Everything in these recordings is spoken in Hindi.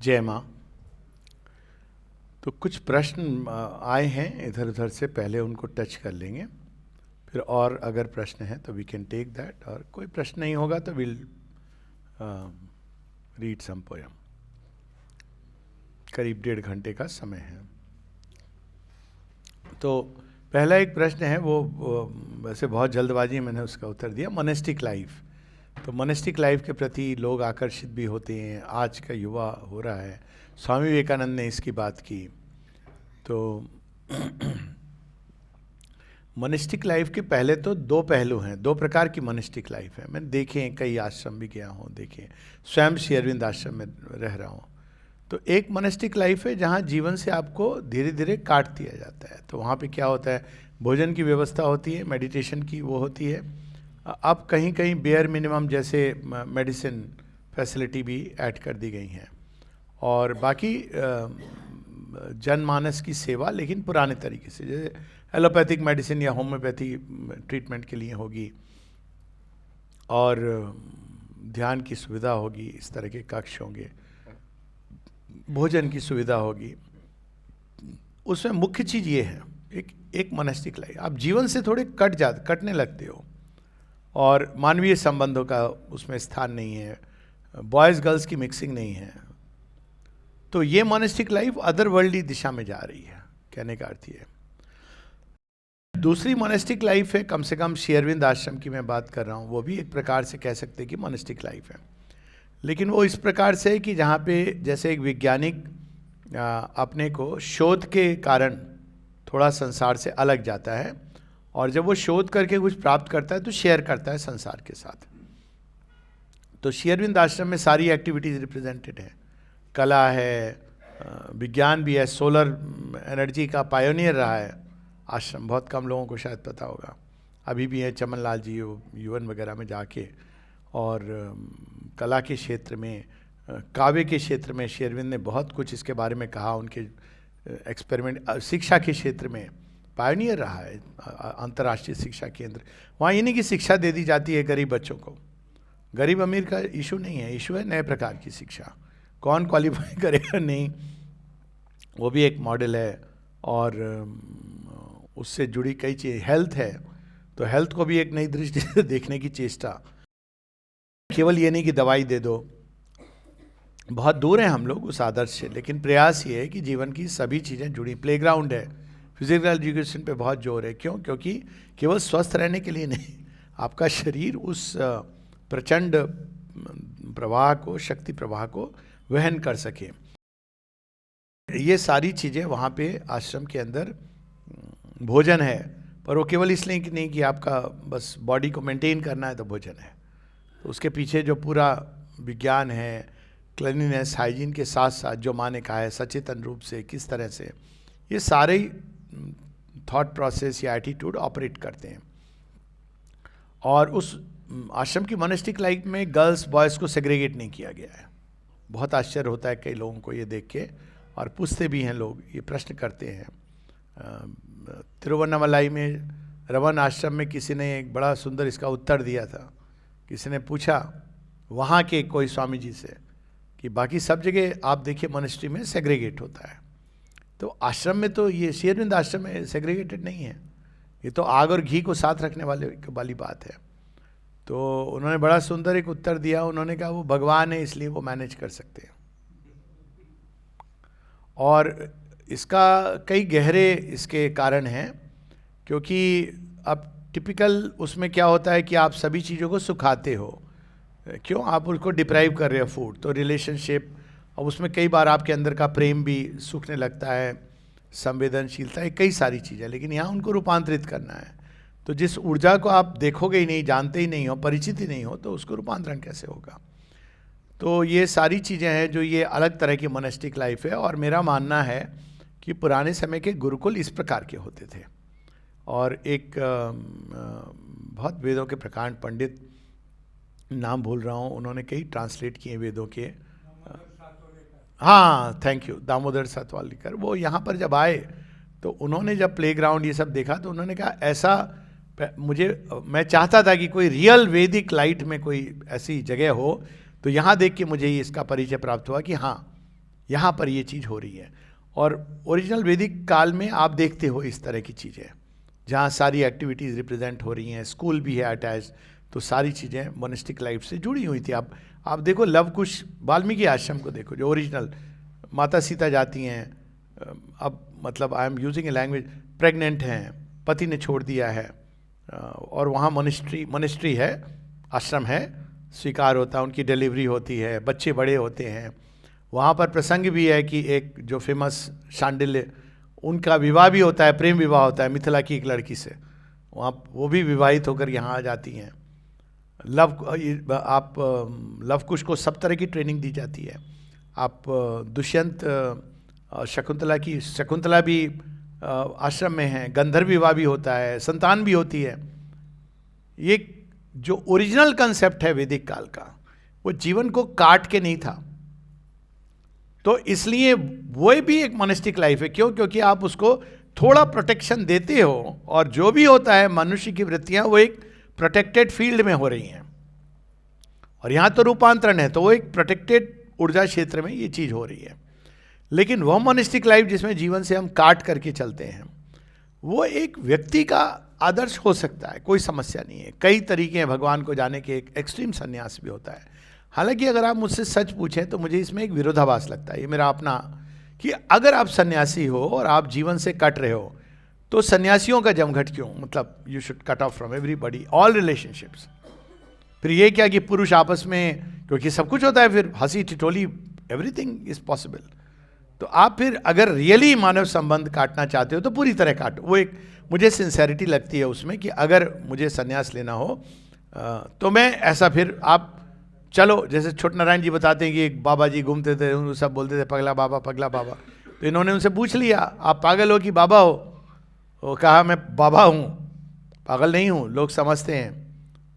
जय माँ। तो कुछ प्रश्न आए हैं इधर उधर से, पहले उनको टच कर लेंगे, फिर और अगर प्रश्न है तो वी कैन टेक दैट, और कोई प्रश्न नहीं होगा तो विल रीड सम पोयम। करीब 1.5 घंटे का समय है। तो पहला एक प्रश्न है, वो वैसे बहुत जल्दबाजी में मैंने उसका उत्तर दिया, मोनेस्टिक लाइफ। तो मोनेस्टिक लाइफ के प्रति लोग आकर्षित भी होते हैं, आज का युवा हो रहा है। स्वामी विवेकानंद ने इसकी बात की। तो मोनेस्टिक लाइफ के पहले तो 2 पहलू हैं, 2 प्रकार की मोनेस्टिक लाइफ है। मैंने देखे हैं, कई आश्रम भी गया हूँ, देखे, स्वयं श्री अरविंद आश्रम में रह रहा हूँ। तो एक मोनेस्टिक लाइफ है जहाँ जीवन से आपको धीरे धीरे काट दिया जाता है। तो वहाँ पे क्या होता है, भोजन की व्यवस्था होती है, मेडिटेशन की वो होती है, अब कहीं कहीं बेयर मिनिमम जैसे मेडिसिन फैसिलिटी भी ऐड कर दी गई हैं, और बाकी जनमानस की सेवा लेकिन पुराने तरीके से, जैसे एलोपैथिक मेडिसिन या होम्योपैथी ट्रीटमेंट के लिए होगी, और ध्यान की सुविधा होगी, इस तरह के कक्ष होंगे, भोजन की सुविधा होगी। उसमें मुख्य चीज़ ये है, एक मोनेस्टिक लाइफ, आप जीवन से थोड़े कटने लगते हो, और मानवीय संबंधों का उसमें स्थान नहीं है, बॉयज़ गर्ल्स की मिक्सिंग नहीं है। तो ये मोनेस्टिक लाइफ अदरवर्ल्डली दिशा में जा रही है, कहने का अर्थ ये है। दूसरी मोनेस्टिक लाइफ है, कम से कम श्री अरविंद आश्रम की मैं बात कर रहा हूँ, वो भी एक प्रकार से कह सकते हैं कि मोनेस्टिक लाइफ है, लेकिन वो इस प्रकार से है कि जहाँ पे जैसे एक वैज्ञानिक अपने को शोध के कारण थोड़ा संसार से अलग जाता है, और जब वो शोध करके कुछ प्राप्त करता है तो शेयर करता है संसार के साथ। तो श्री अरविंद आश्रम में सारी एक्टिविटीज़ रिप्रेजेंटेड है, कला है, विज्ञान भी है, सोलर एनर्जी का पायोनियर रहा है आश्रम, बहुत कम लोगों को शायद पता होगा, अभी भी है चमन लाल जी यूएन वगैरह में जाके, और कला के क्षेत्र में, काव्य के क्षेत्र में श्री अरविंद ने बहुत कुछ इसके बारे में कहा, उनके एक्सपेरिमेंट। शिक्षा के क्षेत्र में पायनियर रहा है, अंतर्राष्ट्रीय शिक्षा केंद्र, वहाँ ये नहीं कि शिक्षा दे दी जाती है गरीब बच्चों को, गरीब अमीर का इशू नहीं है, इशू है नए प्रकार की शिक्षा, कौन क्वालिफाई करेगा नहीं, वो भी एक मॉडल है। और उससे जुड़ी कई चीज़, हेल्थ है तो हेल्थ को भी एक नई दृष्टि से देखने की चेष्टा, केवल ये नहीं कि दवाई दे दो, बहुत दूर हैं हम लोग उस आदर्श से, लेकिन प्रयास ये है कि जीवन की सभी चीज़ें जुड़ी। प्लेग्राउंड है, फिजिकल एजुकेशन पे बहुत जोर है, क्यों? क्योंकि केवल स्वस्थ रहने के लिए नहीं, आपका शरीर उस प्रचंड प्रवाह को, शक्ति प्रवाह को वहन कर सके। ये सारी चीज़ें वहाँ पे आश्रम के अंदर, भोजन है, पर वो केवल इसलिए कि नहीं कि आपका बस बॉडी को मेंटेन करना है तो भोजन है, तो उसके पीछे जो पूरा विज्ञान है, क्लीनिनेस, हाइजीन के साथ साथ जो माँ ने कहा है सचेतन रूप से किस तरह से ये सारे थॉट प्रोसेस या एटीट्यूड ऑपरेट करते हैं। और उस आश्रम की मोनेस्टिक लाइफ में गर्ल्स बॉयज़ को सेग्रीगेट नहीं किया गया है। बहुत आश्चर्य होता है कई लोगों को ये देख के, और पूछते भी हैं लोग, ये प्रश्न करते हैं। तिरुवन्नामलाई में रमन आश्रम में किसी ने एक बड़ा सुंदर इसका उत्तर दिया था। किसी ने पूछा वहाँ के कोई स्वामी जी से कि बाकी सब जगह आप देखिए मोनेस्ट्री में सेग्रीगेट होता है, तो आश्रम में तो, ये श्री अरविंद आश्रम में सेग्रीगेटेड नहीं है, ये तो आग और घी को साथ रखने वाली बात है। तो उन्होंने बड़ा सुंदर एक उत्तर दिया, उन्होंने कहा वो भगवान है इसलिए वो मैनेज कर सकते हैं। और इसका कई गहरे इसके कारण हैं, क्योंकि अब टिपिकल उसमें क्या होता है कि आप सभी चीज़ों को सुखाते हो, क्यों? आप उसको डिप्राइव कर रहे हो फूड, तो रिलेशनशिप, और उसमें कई बार आपके अंदर का प्रेम भी सूखने लगता है, संवेदनशीलता है, कई सारी चीज़ें, लेकिन यहाँ उनको रूपांतरित करना है। तो जिस ऊर्जा को आप देखोगे ही नहीं, जानते ही नहीं हो, परिचित ही नहीं हो, तो उसको रूपांतरण कैसे होगा? तो ये सारी चीज़ें हैं जो ये अलग तरह की मोनेस्टिक लाइफ है। और मेरा मानना है कि पुराने समय के गुरुकुल इस प्रकार के होते थे, और एक बहुत वेदों के प्रकांड पंडित, नाम भूल रहा हूँ, उन्होंने कई ट्रांसलेट किए वेदों के, हाँ थैंक यू, दामोदर सातवालकर। वो यहाँ पर जब आए तो उन्होंने जब प्लेग्राउंड ये सब देखा तो उन्होंने कहा ऐसा मैं चाहता था कि कोई रियल वैदिक लाइट में कोई ऐसी जगह हो, तो यहाँ देख के मुझे इसका परिचय प्राप्त हुआ कि हाँ, यहाँ पर ये चीज़ हो रही है। और ओरिजिनल वैदिक काल में आप देखते हो इस तरह की चीज़ें, जहाँ सारी एक्टिविटीज़ रिप्रेजेंट हो रही हैं, स्कूल भी है अटैच, तो सारी चीज़ें मोनिस्टिक लाइफ से जुड़ी हुई थी। आप देखो लव कुश वाल्मीकि आश्रम को देखो, जो ओरिजिनल माता सीता जाती हैं, अब मतलब I am using a language, pregnant हैं, पति ने छोड़ दिया है, और वहाँ मोनिस्ट्री है, आश्रम है, स्वीकार होता है, उनकी डिलीवरी होती है, बच्चे बड़े होते हैं। वहाँ पर प्रसंग भी है कि एक जो फेमस शांडिल्य, उनका विवाह भी होता है, प्रेम विवाह होता है मिथिला की एक लड़की से, वहाँ वो भी विवाहित होकर यहाँ आ जाती हैं। आप लव कुश को सब तरह की ट्रेनिंग दी जाती है। आप दुष्यंत शकुंतला भी आश्रम में है, गंधर्व विवाह भी होता है, संतान भी होती है। ये जो ओरिजिनल कंसेप्ट है वैदिक काल का, वो जीवन को काट के नहीं था, तो इसलिए वो भी एक मोनेस्टिक लाइफ है। क्यों? क्योंकि आप उसको थोड़ा प्रोटेक्शन देते हो, और जो भी होता है मनुष्य की वृत्तियां वो एक प्रोटेक्टेड फील्ड में हो रही हैं, और यहां तो रूपांतरण है, तो वो एक प्रोटेक्टेड ऊर्जा क्षेत्र में ये चीज हो रही है। लेकिन वह मोनेस्टिक लाइफ जिसमें जीवन से हम काट करके चलते हैं, वो एक व्यक्ति का आदर्श हो सकता है, कोई समस्या नहीं है। कई तरीके हैं भगवान को जाने के, एक एक्सट्रीम संन्यास भी होता है। हालांकि अगर आप मुझसे सच पूछें तो मुझे इसमें एक विरोधाभास लगता है, ये मेरा अपना, कि अगर आप सन्यासी हो और आप जीवन से कट रहे हो, तो सन्यासियों का जमघट क्यों? मतलब you should cut off from everybody, all relationships. फिर ये क्या कि पुरुष आपस में, क्योंकि सब कुछ होता है, फिर हंसी ठिठोली, एवरीथिंग इज पॉसिबल। तो आप फिर अगर रियली मानव संबंध काटना चाहते हो तो पूरी तरह काटो। वो एक मुझे सिंसेरिटी लगती है उसमें, कि अगर मुझे संन्यास लेना हो तो मैं ऐसा, फिर आप चलो, जैसे छोट नारायण जी बताते हैं कि एक बाबा जी घूमते थे, उन सब बोलते थे पगला बाबा पगला बाबा, तो इन्होंने उनसे पूछ लिया आप पागल हो कि बाबा हो? वो कहा मैं बाबा हूँ, पागल नहीं हूँ, लोग समझते हैं।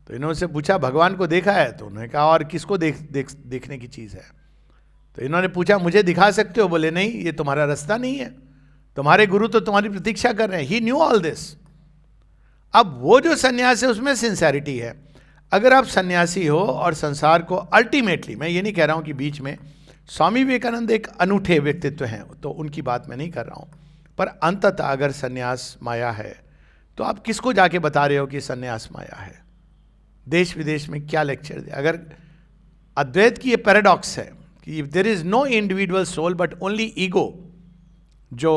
तो इन्होंने उनसे पूछा भगवान को देखा है? तो उन्होंने कहा और किसको देखने की चीज़ है? तो इन्होंने पूछा मुझे दिखा सकते हो? बोले नहीं, ये तुम्हारा रास्ता नहीं है, तुम्हारे गुरु तो तुम्हारी प्रतीक्षा कर रहे हैं। ही न्यू ऑल दिस। अब वो जो सन्यास है उसमें सिंसेरिटी है। अगर आप सन्यासी हो और संसार को अल्टीमेटली, मैं ये नहीं कह रहा हूं कि बीच में, स्वामी विवेकानंद एक अनूठे व्यक्तित्व हैं, तो उनकी बात मैं नहीं कर रहा हूं, पर अंततः अगर सन्यास माया है तो आप किसको जाके बता रहे हो कि सन्यास माया है? देश विदेश में क्या लेक्चर दे? अगर अद्वैत की ये पैराडॉक्स है कि there is no individual soul but only ego जो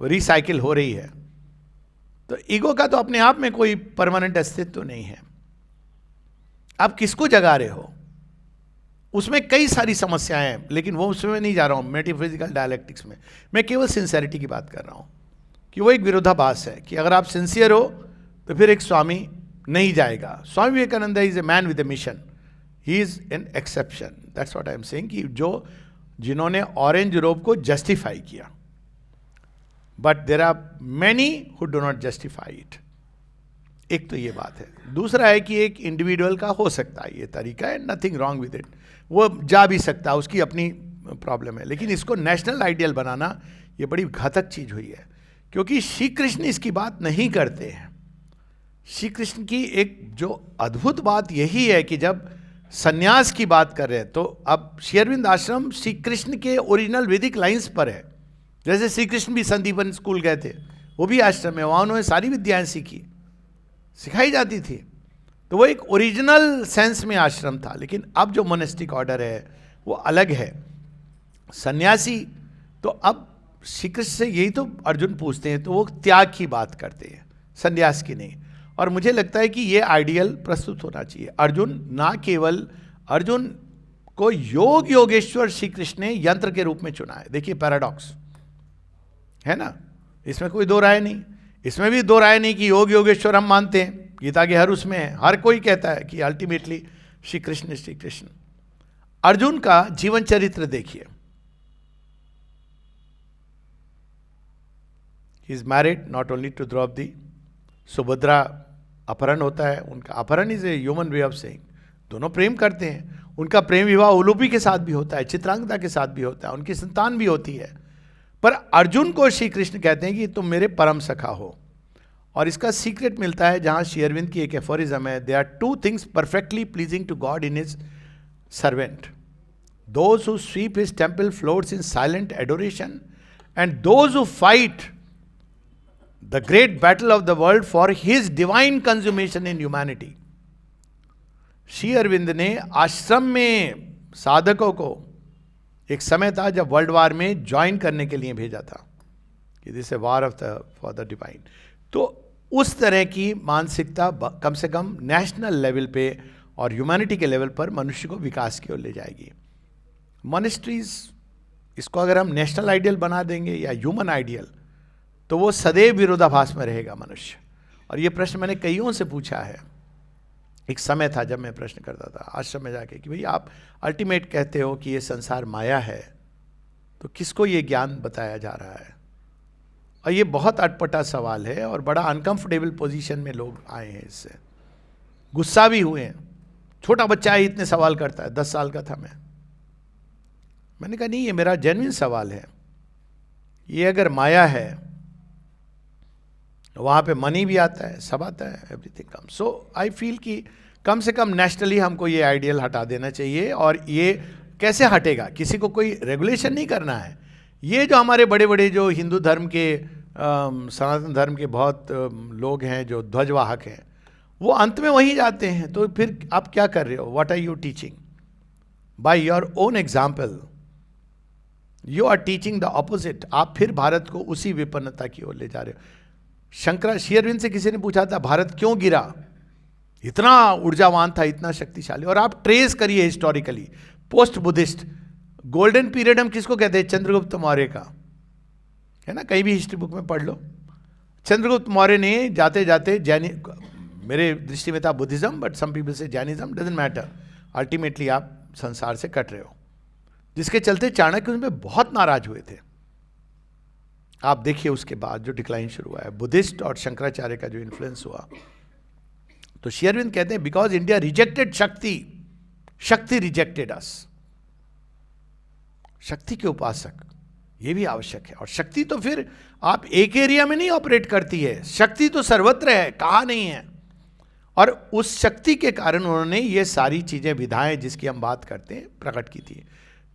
रिसाइकिल हो रही है, तो ईगो का तो अपने आप में कोई परमानेंट अस्तित्व नहीं है। आप किसको जगा रहे हो? उसमें कई सारी समस्याएं हैं, लेकिन वो उसमें मैं नहीं जा रहा हूं, मेटाफिजिकल डायलेक्टिक्स में। मैं केवल सिंसेरिटी की बात कर रहा हूं कि वो एक विरोधाभास है कि अगर आप सिंसियर हो तो फिर एक स्वामी नहीं जाएगा। Swami Vivekananda is a man with a mission, he is an exception, that's what I am saying, कि जो जिन्होंने ऑरेंज रोब को जस्टिफाई किया, but there are many who do not justify it. एक तो ये बात है। दूसरा है कि एक इंडिविजुअल का हो सकता है ये तरीका है, नथिंग रॉन्ग विद इट, वो जा भी सकता है, उसकी अपनी प्रॉब्लम है। लेकिन इसको नेशनल आइडियल बनाना ये बड़ी घातक चीज हुई है, क्योंकि श्री कृष्ण इसकी बात नहीं करते हैं। श्री कृष्ण की एक जो अद्भुत बात यही है कि जब सन्यास की बात कर रहे हैं, तो अब श्री अरविंद आश्रम श्री कृष्ण के ओरिजिनल वैदिक लाइंस पर है। जैसे श्री कृष्ण भी संदीपन स्कूल गए थे, वो भी आश्रम है, वहाँ उन्होंने सारी विद्याएं सीखी, सिखाई जाती थी, तो वो एक ओरिजिनल सेंस में आश्रम था। लेकिन अब जो मोनेस्टिक ऑर्डर है वो अलग है। सन्यासी तो अब श्री कृष्ण से यही तो अर्जुन पूछते हैं, तो वो त्याग की बात करते हैं, संन्यास की नहीं। और मुझे लगता है कि ये आइडियल प्रस्तुत होना चाहिए। अर्जुन ना केवल, अर्जुन को योग योगेश्वर श्री कृष्ण ने यंत्र के रूप में चुना है। देखिए पैराडॉक्स है ना, इसमें कोई दो राय नहीं। इसमें भी दो राय नहीं कि योग योगेश्वर हम मानते हैं, गीता के हर उसमें है, हर कोई कहता है कि अल्टीमेटली श्री कृष्ण श्री कृष्ण। अर्जुन का जीवन चरित्र देखिए, he is married not only to Draupadi, Subhadra अपहरण होता है उनका, अपहरण is a human way of saying, दोनों प्रेम करते हैं। उनका प्रेम विवाह उलूपी के साथ भी होता है, चित्रांगदा के साथ भी होता है, उनकी संतान भी होती है। पर अर्जुन को श्री कृष्ण कहते हैं कि तुम मेरे परम सखा हो। और इसका सीक्रेट मिलता है जहां श्री अरविंद की एक एफोरिज्म है, they are two things perfectly pleasing to God in his servant, those who sweep his temple floors in silent adoration, and those who fight the great battle of the world for his divine consummation in humanity. Sri Aurobindo ने आश्रम में साधकों को, एक समय था जब वर्ल्ड वार में ज्वाइन करने के लिए भेजा था कि this A war of the for the divine. तो उस तरह की मानसिकता कम से कम नेशनल लेवल पे और ह्यूमैनिटी के लेवल पर मनुष्य को विकास की ओर ले जाएगी। मॉनेस्ट्रीज, इसको अगर हम नेशनल आइडियल बना देंगे या ह्यूमन आइडियल, तो वो सदैव विरोधाभास में रहेगा मनुष्य। और ये प्रश्न मैंने कईयों से पूछा है। एक समय था जब मैं प्रश्न करता था आश्रम में जाके कि भाई आप अल्टीमेट कहते हो कि ये संसार माया है, तो किसको ये ज्ञान बताया जा रहा है? और ये बहुत अटपटा सवाल है और बड़ा अनकंफर्टेबल पोजीशन में लोग आए हैं, इससे गुस्सा भी हुए हैं। छोटा बच्चा है, इतने सवाल करता है, 10 साल का था मैंने कहा नहीं, ये मेरा जेन्युइन सवाल है। ये अगर माया है, वहाँ पे मनी भी आता है, सब आता है, everything come. So I feel कि कम से कम नेशनली हमको ये आइडियल हटा देना चाहिए। और ये कैसे हटेगा? किसी को कोई रेगुलेशन नहीं करना है। ये जो हमारे बड़े बड़े जो हिंदू धर्म के सनातन धर्म के बहुत लोग हैं जो ध्वजवाहक हैं, वो अंत में वहीं जाते हैं। तो फिर आप क्या कर रहे हो? What are you teaching? By your own example you are teaching the opposite. आप फिर भारत को उसी विपन्नता की ओर ले जा रहे हो। श्री अरविंद से किसी ने पूछा था भारत क्यों गिरा, इतना ऊर्जावान था, इतना शक्तिशाली। और आप ट्रेस करिए historically, post Buddhist golden period हम किसको कहते हैं? चंद्रगुप्त मौर्य का, है ना? कहीं भी हिस्ट्री बुक में पढ़ लो। चंद्रगुप्त मौर्य ने जाते जाते मेरे दृष्टि में था बुद्धिज्म, बट सम पीपल से जैनिज्म, डजंट मैटर, अल्टीमेटली आप संसार से कट रहे हो। जिसके चलते चाणक्य उनमें बहुत नाराज हुए थे। आप देखिए उसके बाद जो डिक्लाइन शुरू हुआ है, बुद्धिस्ट और शंकराचार्य का जो इन्फ्लुएंस हुआ। तो श्री अरविंद कहते हैं बिकॉज इंडिया रिजेक्टेड शक्ति, शक्ति रिजेक्टेड अस। शक्ति के उपासक ये भी आवश्यक है। और शक्ति तो फिर आप एक एरिया में नहीं ऑपरेट करती है, शक्ति तो सर्वत्र है, कहाँ नहीं है। और उस शक्ति के कारण उन्होंने ये सारी चीजें, विधाएं जिसकी हम बात करते हैं, प्रकट की थी।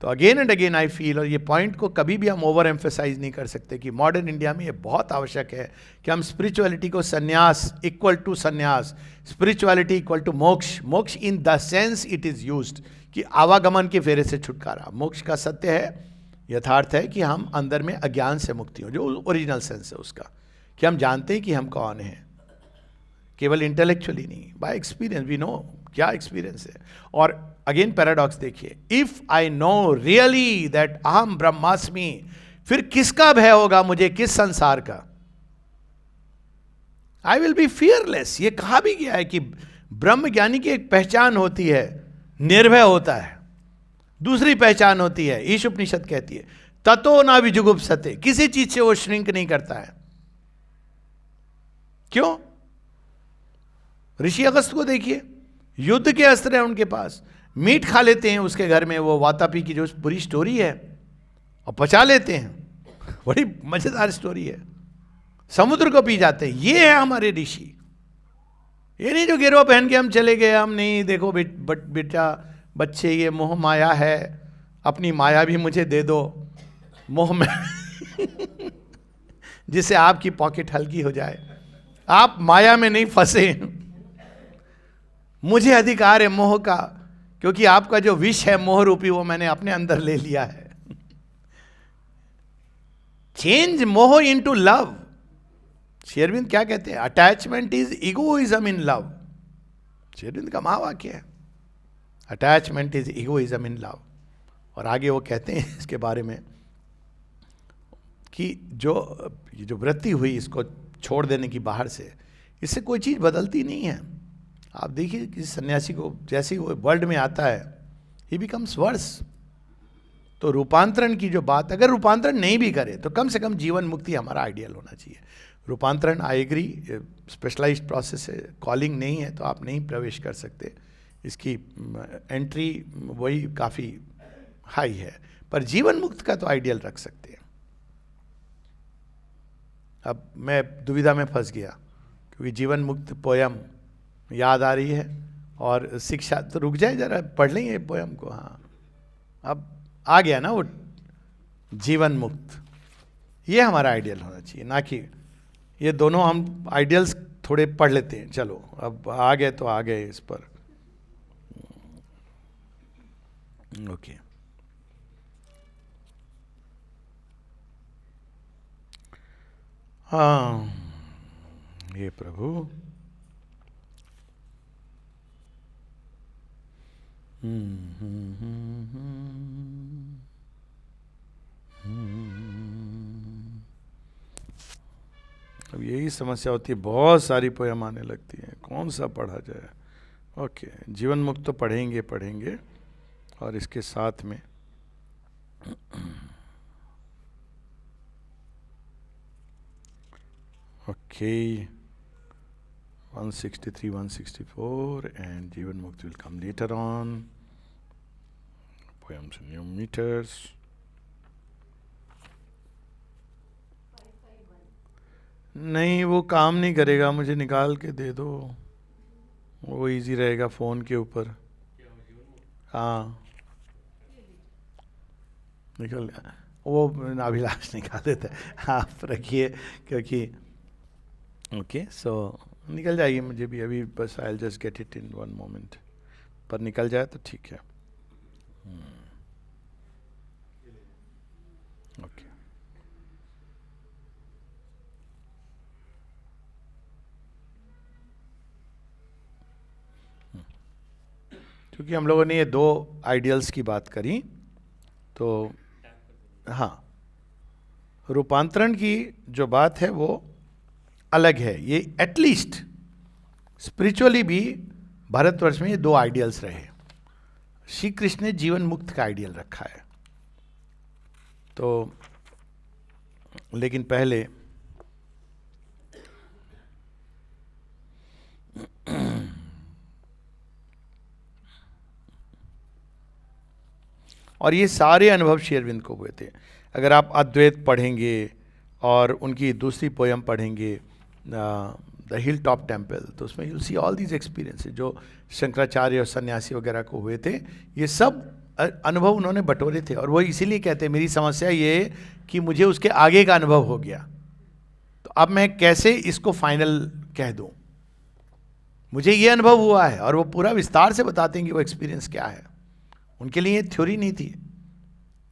तो again and again I feel, और ये पॉइंट को कभी भी हम ओवर एम्फेसाइज नहीं कर सकते, कि मॉडर्न इंडिया में ये बहुत आवश्यक है कि हम स्पिरिचुअलिटी को संन्यास इक्वल टू संन्यास, स्पिरिचुअलिटी इक्वल टू मोक्ष, मोक्ष in the sense it is used, कि आवागमन के फेरे से छुटकारा। मोक्ष का सत्य है, यथार्थ है कि हम अंदर में अज्ञान से मुक्ति हो, जो ओरिजिनल सेंस है उसका, कि हम जानते हैं कि हम कौन हैं, केवल इंटेलेक्चुअली नहीं, बाय एक्सपीरियंस वी नो क्या एक्सपीरियंस है। और अगेन पैराडॉक्स देखिए, if I know really that अहम ब्रह्मास्मि, फिर किसका भय होगा मुझे, किस संसार का? I will be fearless. ये कहा भी गया है कि ब्रह्म ज्ञानी की एक पहचान होती है, निर्भय होता है। दूसरी पहचान होती है, ईश उपनिषद कहती है, ततो ना विजुगुप्सते, किसी चीज से वो श्रिंक नहीं करता है। क्यों? ऋषि अगस्त को देखिए, युद्ध के अस्त्र हैं उनके पास, मीट खा लेते हैं उसके घर में, वो वातापी की जो पूरी स्टोरी है, और पचा लेते हैं, बड़ी मजेदार स्टोरी है। समुद्र को पी जाते हैं। ये है हमारे ऋषि। ये नहीं जो गिरोह पहन के हम चले गए, हम नहीं, देखो बेटा बच्चे, ये मोह माया है, अपनी माया भी मुझे दे दो, मोह में जिससे आपकी पॉकेट हल्की हो जाए, आप माया में नहीं फंसे। मुझे अधिकार है मोह का, क्योंकि आपका जो विष है मोह रूपी, वो मैंने अपने अंदर ले लिया है। चेंज मोह इनटू लव। श्री अरविंद क्या कहते हैं? Attachment is egoism in love. Sri Aurobindo का महावाक्य है, attachment is egoism in love. और आगे वो कहते हैं इसके बारे में कि जो वृत्ति हुई इसको छोड़ देने की बाहर से, इससे कोई चीज़ बदलती नहीं है। आप देखिए किसी सन्यासी को जैसे ही वो वर्ल्ड में आता है, ही बिकम्स वर्स। तो रूपांतरण की जो बात, अगर रूपांतरण नहीं भी करे तो कम से कम जीवन मुक्ति हमारा आइडियल होना चाहिए। रूपांतरण, आई एग्री, स्पेशलाइज्ड प्रोसेस है, कॉलिंग नहीं है तो आप नहीं प्रवेश कर सकते, इसकी एंट्री वही काफ़ी हाई है, पर जीवन मुक्त का तो आइडियल रख सकते हैं। अब मैं दुविधा में फंस गया, क्योंकि जीवन मुक्त पोयम याद आ रही है, और शिक्षा तो रुक जाए जरा, पढ़ लेंगे पोयम को। हाँ, अब आ गया ना वो जीवन मुक्त, ये हमारा आइडियल होना चाहिए, ना कि ये दोनों हम आइडियल्स थोड़े पढ़ लेते हैं, चलो अब आ गए तो आ गए इस पर। ओके हाँ, ये प्रभु अब यही समस्या होती है, बहुत सारी पोयम आने लगती हैं, कौन सा पढ़ा जाए। ओके, जीवन मुक्त तो पढ़ेंगे पढ़ेंगे, और इसके साथ में okay 163, 164 and Jivan Mukti will come later on. Poems in new meters. नहीं वो काम नहीं करेगा, मुझे निकाल के दे दो, वो इजी रहेगा फ़ोन के ऊपर। हाँ निकल गया वो, अभिलाष निकाल देता है, आप रखिए, क्योंकि ओके सो निकल जाइए, मुझे भी अभी बस I just get it in one moment, पर निकल जाए तो ठीक है। ओके क्योंकि हम लोगों ने ये दो आइडियल्स की बात करी, तो हाँ रूपांतरण की जो बात है वो अलग है। ये एटलीस्ट स्पिरिचुअली भी भारतवर्ष में ये दो आइडियल्स रहे। श्री कृष्ण ने जीवन मुक्त का आइडियल रखा है, तो लेकिन पहले और ये सारे अनुभव श्री अरविंद को हुए थे। अगर आप अद्वैत पढ़ेंगे और उनकी दूसरी पोयम पढ़ेंगे द हिल टॉप टेम्पल, तो उसमें you see all these experiences जो शंकराचार्य और सन्यासी वगैरह को हुए थे, ये सब अनुभव उन्होंने बटोरे थे। और वो इसीलिए कहते हैं मेरी समस्या ये है कि मुझे उसके आगे का अनुभव हो गया, तो अब मैं कैसे इसको फाइनल कह दूं। मुझे ये अनुभव हुआ है, और वो पूरा विस्तार से बताते हैं कि वो एक्सपीरियंस क्या है। उनके लिए थ्योरी नहीं थी।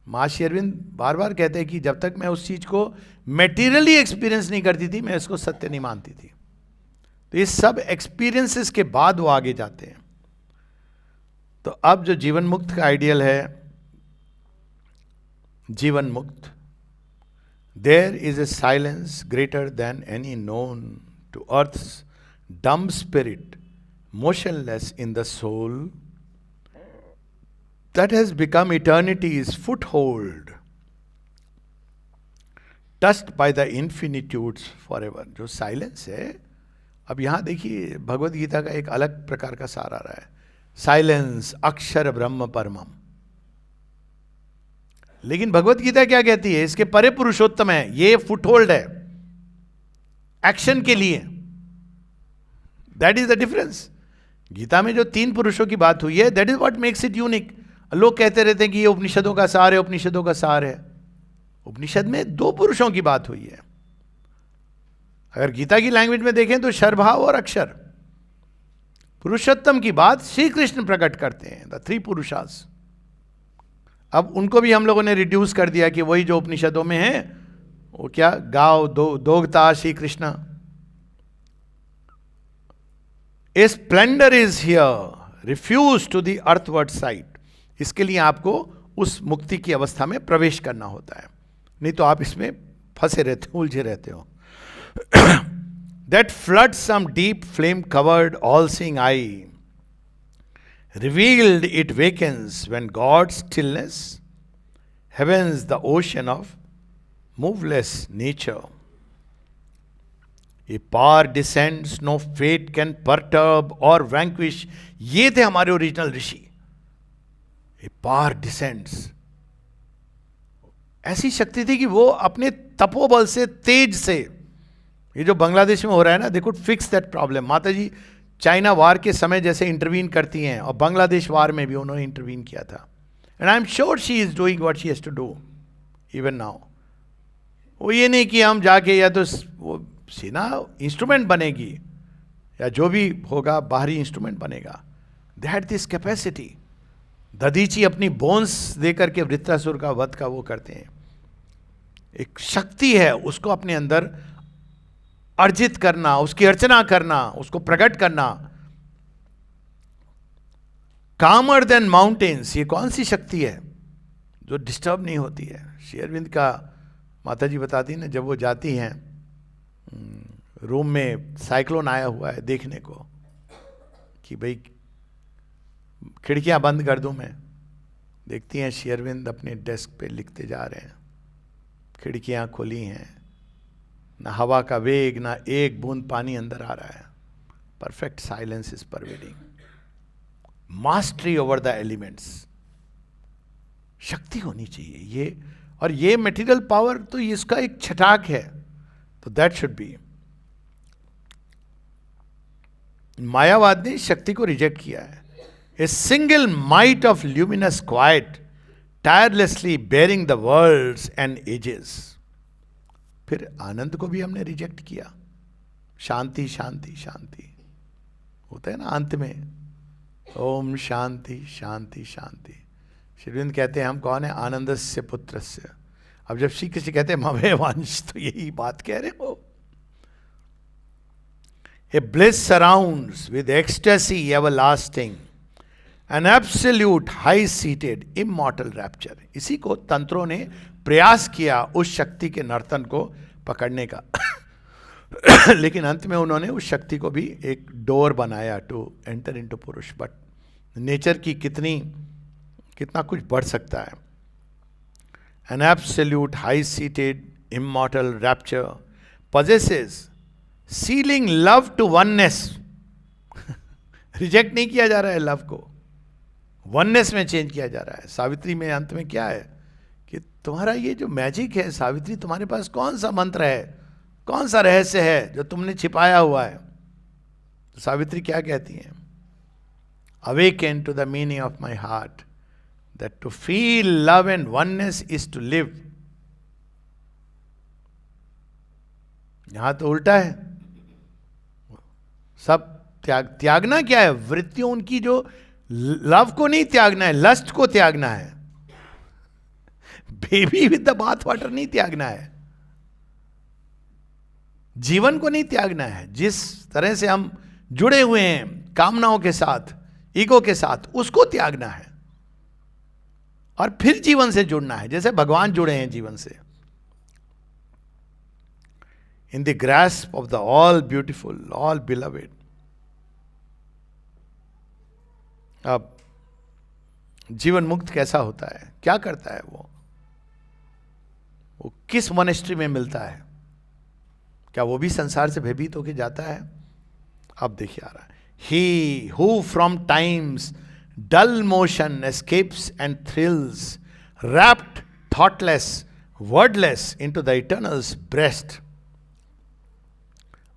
माँ श्री अरविंद बार बार कहते हैं कि जब तक मैं उस चीज़ को मेटीरियली एक्सपीरियंस नहीं करती थी, मैं इसको सत्य नहीं मानती थी। तो ये सब एक्सपीरियंसेस के बाद वो आगे जाते हैं। तो अब जो जीवन मुक्त का आइडियल है, जीवन मुक्त, there is a silence greater than any known to earth's dumb spirit motionless in the soul that has become eternity's foothold, touched by the infinitudes forever। जो साइलेंस है, अब यहां देखिए भगवत गीता का एक अलग प्रकार का सार आ रहा है, साइलेंस अक्षर ब्रह्म परमम। लेकिन भगवत गीता क्या कहती है, इसके परे पुरुषोत्तम है, ये फुटहोल्ड है एक्शन के लिए। That is the difference. Gita में जो तीन पुरुषों की बात हुई है, that is what makes it unique. लोग कहते रहते हैं कि ये उपनिषदों का सार है, उपनिषदों का सार है। उपनिषद में दो पुरुषों की बात हुई है। अगर गीता की लैंग्वेज में देखें तो शरभाव और अक्षर, पुरुषोत्तम की बात श्री कृष्ण प्रकट करते हैं, द थ्री पुरुषास। अब उनको भी हम लोगों ने रिड्यूस कर दिया कि वही जो उपनिषदों में है, वो क्या गाव दोगता Shri Krishna. A splendour is here refuge to the earthward side. इसके लिए आपको उस मुक्ति की अवस्था में प्रवेश करना होता है, नहीं तो आप इसमें फंसे रहते हो, उलझे रहते हो। That flood some deep flame covered all seeing eye, revealed it vacance when God stillness heavens the ocean of moveless nature. A power descends no fate can perturb or vanquish. ये थे हमारे ओरिजिनल ऋषि। ए पावर डिसेंड्स, ऐसी शक्ति थी कि वो अपने तपोबल से, तेज से, ये जो बांग्लादेश में हो रहा है ना, they could fix that problem. माता जी चाइना वार के समय जैसे इंटरवीन करती हैं, और बांग्लादेश वार में भी उन्होंने इंटरवीन किया था। And I am sure she is doing what she has to do even now. वो ये नहीं कि हम जाके या तो वो सीना इंस्ट्रूमेंट बनेगी या जो भी होगा बाहरी इंस्ट्रूमेंट बनेगा। They had this capacity. Dadhichi अपनी बोन्स दे करके वृत्रासुर का वध का वो करते हैं। एक शक्ति है, उसको अपने अंदर अर्जित करना, उसकी अर्चना करना, उसको प्रकट करना। कामर देन माउंटेन्स, ये कौन सी शक्ति है जो डिस्टर्ब नहीं होती है। श्री अरविंद का माता जी बताती ना, जब वो जाती हैं रूम में साइक्लोन आया हुआ है देखने को, कि भाई खिड़कियां बंद कर दूं मैं, देखती हैं श्री अरविंद अपने डेस्क पे लिखते जा रहे हैं, खिड़कियां खुली हैं, ना हवा का वेग, ना एक बूंद पानी अंदर आ रहा है, perfect silence is pervading, mastery over the elements. शक्ति होनी चाहिए ये, और ये मटेरियल पावर तो इसका एक छटाक है, तो दैट शुड बी। मायावाद ने शक्ति को रिजेक्ट किया है। A single might of luminous quite tirelessly bearing the worlds and ages. फिर आनंद को भी हमने रिजेक्ट किया। शांति शांति शांति होता है ना अंत में, ओम शांति शांति शांति। श्री अरविंद कहते हैं हम कौन है? आनंदस्य पुत्रस्य। अब जब श्री कृष्ण कहते हैं ममे वंश, तो यही बात कह रहे हो। ए bliss surrounds with ecstasy everlasting, N absolute high seated immortal rapture. इसी को तंत्रों ने प्रयास किया उस शक्ति के नर्तन को पकड़ने का लेकिन अंत में उन्होंने उस शक्ति को भी एक डोर बनाया टू एंटर इनटू पुरुष। बट नेचर की कितना कुछ बढ़ सकता है। An absolute high seated immortal rapture possesses sealing love to oneness. Reject नहीं किया जा रहा है लव को, वननेस में चेंज किया जा रहा है। सावित्री में अंत में क्या है कि तुम्हारा ये जो मैजिक है सावित्री, तुम्हारे पास कौन सा मंत्र है, कौन सा रहस्य है जो तुमने छिपाया हुआ है। तो सावित्री क्या कहती हैं? Awaken to the meaning of my heart, that to feel love and oneness is to live. यहां तो उल्टा है, सब त्यागना क्या है? वृत्तियों उनकी जो लव को नहीं त्यागना है, लस्ट को त्यागना है। Baby with the bath water नहीं त्यागना है, जीवन को नहीं त्यागना है। जिस तरह से हम जुड़े हुए हैं कामनाओं के साथ, ईगो के साथ, उसको त्यागना है और फिर जीवन से जुड़ना है, जैसे भगवान जुड़े हैं जीवन से। In the grasp of the all beautiful, all beloved. अब जीवन मुक्त कैसा होता है, क्या करता है वो किस मोनेस्ट्री में मिलता है? क्या वो भी संसार से भयभीत होकर जाता है? अब देखिए आ रहा है, he who from time's dull motion escapes and thrills, rapt thoughtless wordless into the eternal's breast,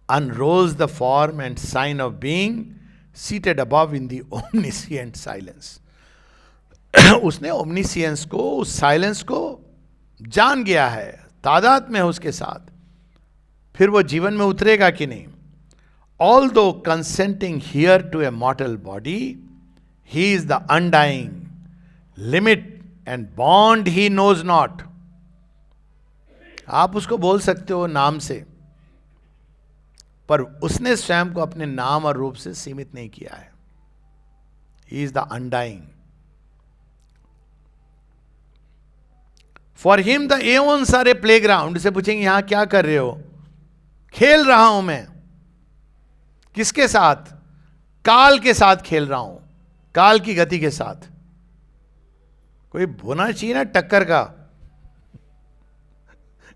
unrolls the form and sign of being seated above in the omniscient silence. उसने ओमनीसियंस को, उस साइलेंस को जान गया है, तादाद में है उसके साथ। फिर वो जीवन में उतरेगा कि नहीं? Although consenting here to a mortal body, he is the undying limit and bond he knows not. आप उसको बोल सकते हो नाम से, पर उसने स्वयं को अपने नाम और रूप से सीमित नहीं किया है। He is the undying. For him the aeons are a playground. से पूछेंगे यहां क्या कर रहे हो? खेल रहा हूं मैं। किसके साथ? काल के साथ खेल रहा हूं, काल की गति के साथ। कोई होना चाहिए ना टक्कर का,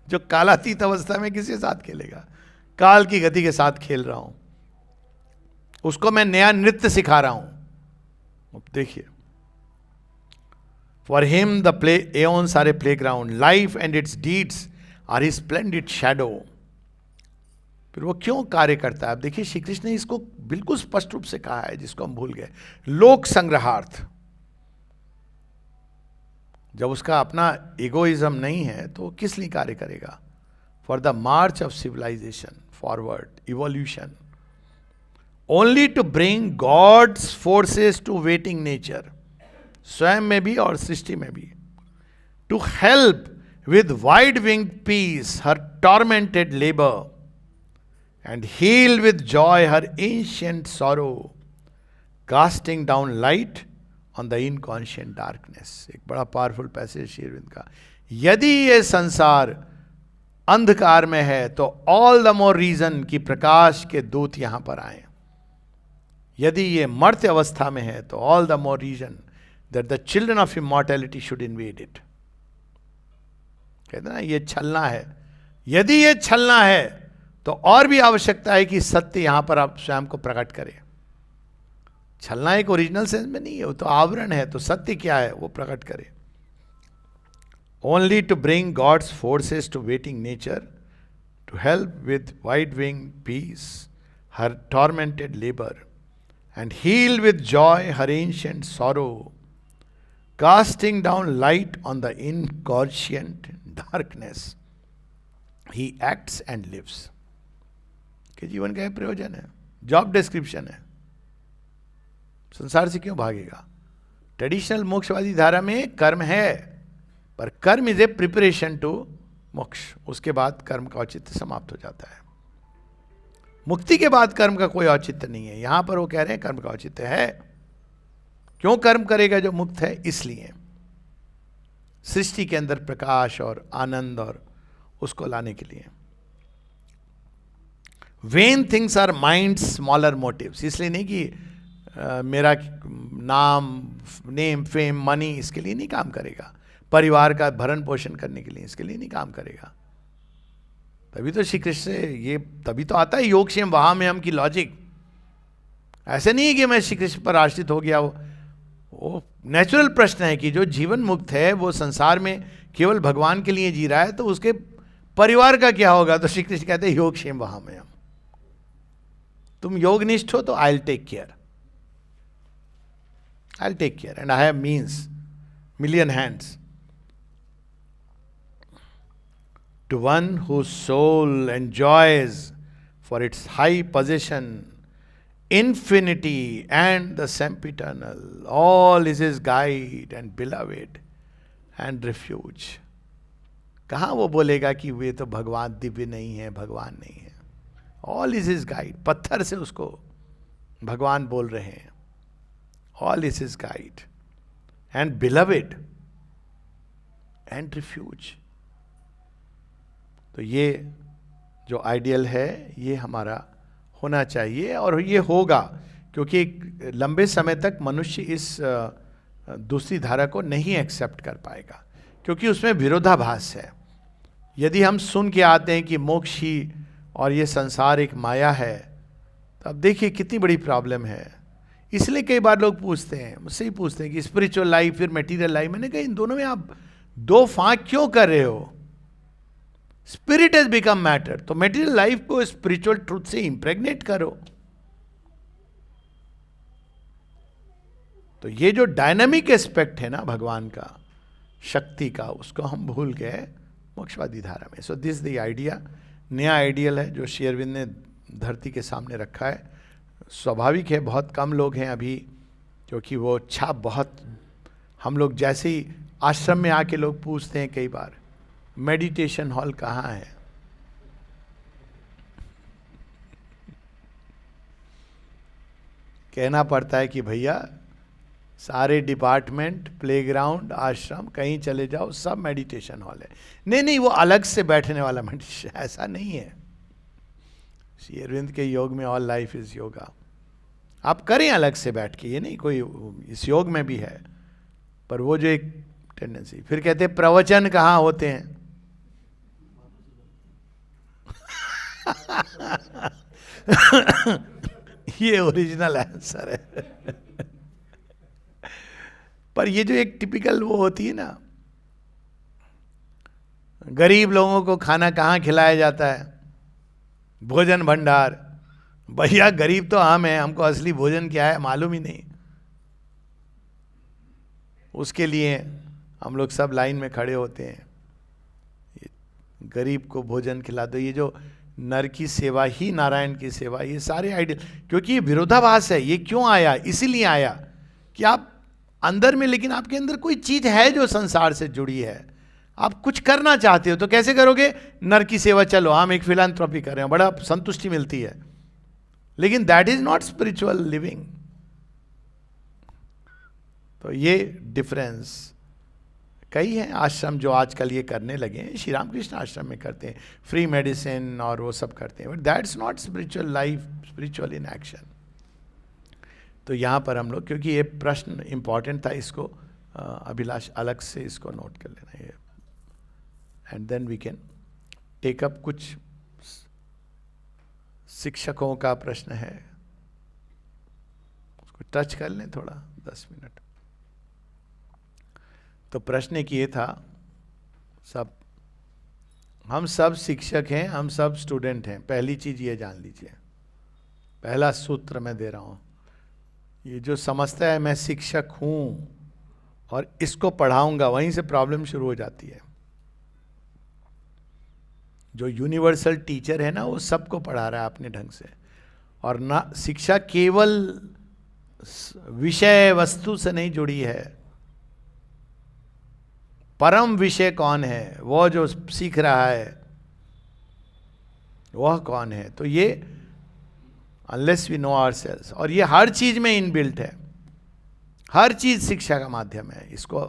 जो कालातीत अवस्था में किसी के साथ खेलेगा? काल की गति के साथ खेल रहा हूं, उसको मैं नया नृत्य सिखा रहा हूं। अब देखिए, for him the play aeons are a playground, life and its deeds are his splendid shadow. फिर वो क्यों कार्य करता है? अब देखिए, श्री कृष्ण ने इसको बिल्कुल स्पष्ट रूप से कहा है, जिसको हम भूल गए। लोक संग्रहार्थ, जब उसका अपना इगोइज्म नहीं है तो वो किस लिए कार्य करेगा? For the march of civilization forward, evolution, only to bring God's forces to waiting nature, स्वयं में भी और सृष्टि में भी, to help with wide winged peace her tormented labor, and heal with joy her ancient sorrow, casting down light on the inconscient darkness. एक बड़ा पावरफुल पैसेज श्री अरविंद का। यदि ये संसार अंधकार में है तो ऑल द मोर रीजन कि प्रकाश के दूत यहां पर आए। यदि ये मर्त्य अवस्था में है तो all the more reason that the children of immortality should invade it. कहते ना ये छलना है, यदि ये छलना है तो और भी आवश्यकता है कि सत्य यहां पर आप स्वयं को प्रकट करें। छलना एक ओरिजिनल सेंस में नहीं है, वो तो आवरण है, तो सत्य क्या है वो प्रकट करे। Only to bring God's forces to waiting nature, to help with wide wing peace her tormented labour, and heal with joy her ancient sorrow, casting down light on the inconscient darkness, he acts and lives। कि जीवन का प्रयोजन है, जॉब डिस्क्रिप्शन है। संसार से क्यों भागेगा? ट्रेडिशनल मोक्षवादी धारा में कर्म है, पर कर्म इज ए प्रिपरेशन टू मोक्ष। उसके बाद कर्म का औचित्य समाप्त हो जाता है। मुक्ति के बाद कर्म का कोई औचित्य नहीं है। यहां पर वो कह रहे हैं कर्म का औचित्य है। क्यों कर्म करेगा जो मुक्त है? इसलिए सृष्टि के अंदर प्रकाश और आनंद और उसको लाने के लिए। When things are mind smaller motives, इसलिए नहीं कि मेरा नाम, नेम, फेम, मनी इसके लिए नहीं काम करेगा, परिवार का भरण पोषण करने के लिए इसके लिए नहीं काम करेगा। तभी तो श्री कृष्ण से ये तभी तो आता है योगक्षेम वहां में हम की लॉजिक। ऐसे नहीं है कि मैं श्री कृष्ण पर आश्रित हो गया। वो नेचुरल प्रश्न है कि जो जीवन मुक्त है वो संसार में केवल भगवान के लिए जी रहा है, तो उसके परिवार का क्या होगा? तो श्री कृष्ण कहते हैं योगक्षेम वहां में हम। तुम योगनिष्ठ हो तो I will take care, I will take care, and I have means, million hands. To one whose soul enjoys for its high position infinity and the sempiternal, all is his guide and beloved and refuge। कहाँ वो बोलेगा कि वे तो भगवान दिव्य नहीं है, भगवान नहीं है। all is his guide, पत्थर से उसको भगवान बोल रहे हैं। all is his guide and beloved and refuge। तो ये जो आइडियल है ये हमारा होना चाहिए, और ये होगा, क्योंकि एक लंबे समय तक मनुष्य इस दूसरी धारा को नहीं एक्सेप्ट कर पाएगा, क्योंकि उसमें विरोधाभास है। यदि हम सुन के आते हैं कि मोक्ष ही और ये संसार एक माया है, तो अब देखिए कितनी बड़ी प्रॉब्लम है। इसलिए कई बार लोग पूछते हैं, मुझसे ही पूछते हैं कि स्पिरिचुअल लाइफ फिर मटेरियल लाइफ। मैंने कहा इन दोनों में आप दो फांक क्यों कर रहे हो? स्पिरिट हैज बिकम मैटर, तो मेटीरियल लाइफ को स्पिरिचुअल ट्रूथ से इंप्रेग्नेट करो। तो ये जो डायनामिक एस्पेक्ट है ना भगवान का, शक्ति का, उसको हम भूल गए मोक्षवादी धारा में। सो दिस द आइडिया, नया आइडियल है जो श्री अरविंद ने धरती के सामने रखा है। स्वाभाविक है बहुत कम लोग हैं अभी, क्योंकि वो छाप बहुत, हम लोग जैसे ही आश्रम में आके लोग पूछते हैं कई बार मेडिटेशन हॉल कहाँ है, कहना पड़ता है कि भैया सारे डिपार्टमेंट, प्लेग्राउंड, आश्रम कहीं चले जाओ सब मेडिटेशन हॉल है। नहीं नहीं, वो अलग से बैठने वाला मेडिटेशन, ऐसा नहीं है। श्री अरविंद के योग में ऑल लाइफ इज योगा। आप करें अलग से बैठ के, ये नहीं कोई, इस योग में भी है, पर वो जो एक टेंडेंसी। फिर कहते हैं प्रवचन कहाँ होते हैं ये ओरिजिनल आंसर है। पर ये जो एक टिपिकल वो होती है ना, गरीब लोगों को खाना कहाँ खिलाया जाता है? भोजन भंडार। भैया गरीब तो हम हैं, हमको असली भोजन क्या है मालूम ही नहीं। उसके लिए हम लोग सब लाइन में खड़े होते हैं, गरीब को भोजन खिला दो, ये जो नर की सेवा ही नारायण की सेवा, ये सारे आइडियल, क्योंकि ये विरोधाभास है। ये क्यों आया? इसीलिए आया कि आप अंदर में, लेकिन आपके अंदर कोई चीज है जो संसार से जुड़ी है, आप कुछ करना चाहते हो, तो कैसे करोगे? नर की सेवा, चलो हम एक फिलैंथ्रोपी कर रहे हैं, बड़ा संतुष्टि मिलती है, लेकिन that is not spiritual living. तो ये डिफरेंस कई हैं आश्रम जो आजकल ये करने लगे हैं। श्री रामकृष्ण आश्रम में करते हैं, फ्री मेडिसिन और वो सब करते हैं, but that's not spiritual life, spiritual in action. तो यहाँ पर हम लोग, क्योंकि ये प्रश्न इंपॉर्टेंट था, इसको अभिलाष अलग से इसको नोट कर लेना है, and then we can take up. कुछ शिक्षकों का प्रश्न है, उसको टच कर लें थोड़ा 10 मिनट। तो प्रश्न एक ये था, हम सब शिक्षक हैं, हम सब स्टूडेंट हैं। पहली चीज ये जान लीजिए, पहला सूत्र मैं दे रहा हूं, ये जो समझता है मैं शिक्षक हूं और इसको पढ़ाऊंगा, वहीं से प्रॉब्लम शुरू हो जाती है। जो यूनिवर्सल टीचर है ना, वो सबको पढ़ा रहा है अपने ढंग से, और ना शिक्षा केवल विषय वस्तु से नहीं जुड़ी है। परम विषय कौन है? वो जो सीख रहा है वह कौन है? तो ये अनलेस वी नो आवरसेल्व्स, और ये हर चीज में इनबिल्ट है, हर चीज शिक्षा का माध्यम है। इसको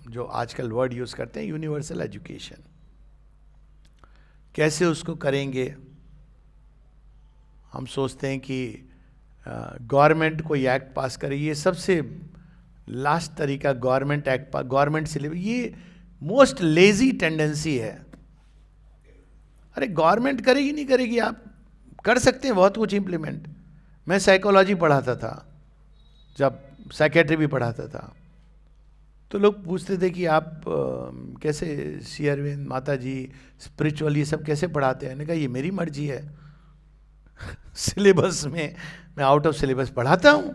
जो आजकल वर्ड यूज करते हैं यूनिवर्सल एजुकेशन, कैसे उसको करेंगे? हम सोचते हैं कि गवर्नमेंट कोई एक्ट पास करे, ये सबसे लास्ट तरीका गवर्नमेंट एक्ट, गवर्नमेंट सिलेबस, ये मोस्ट लेजी टेंडेंसी है। अरे गवर्नमेंट करेगी नहीं करेगी, आप कर सकते हैं बहुत कुछ इंप्लीमेंट। मैं साइकोलॉजी पढ़ाता था, जब साइकेट्री भी पढ़ाता था, तो लोग पूछते थे कि आप कैसे श्री अरविंद, माता जी, स्पिरिचुअल ये सब कैसे पढ़ाते हैं? मैंने कहा ये मेरी मर्जी है। सिलेबस में मैं आउट ऑफ सिलेबस पढ़ाता हूँ,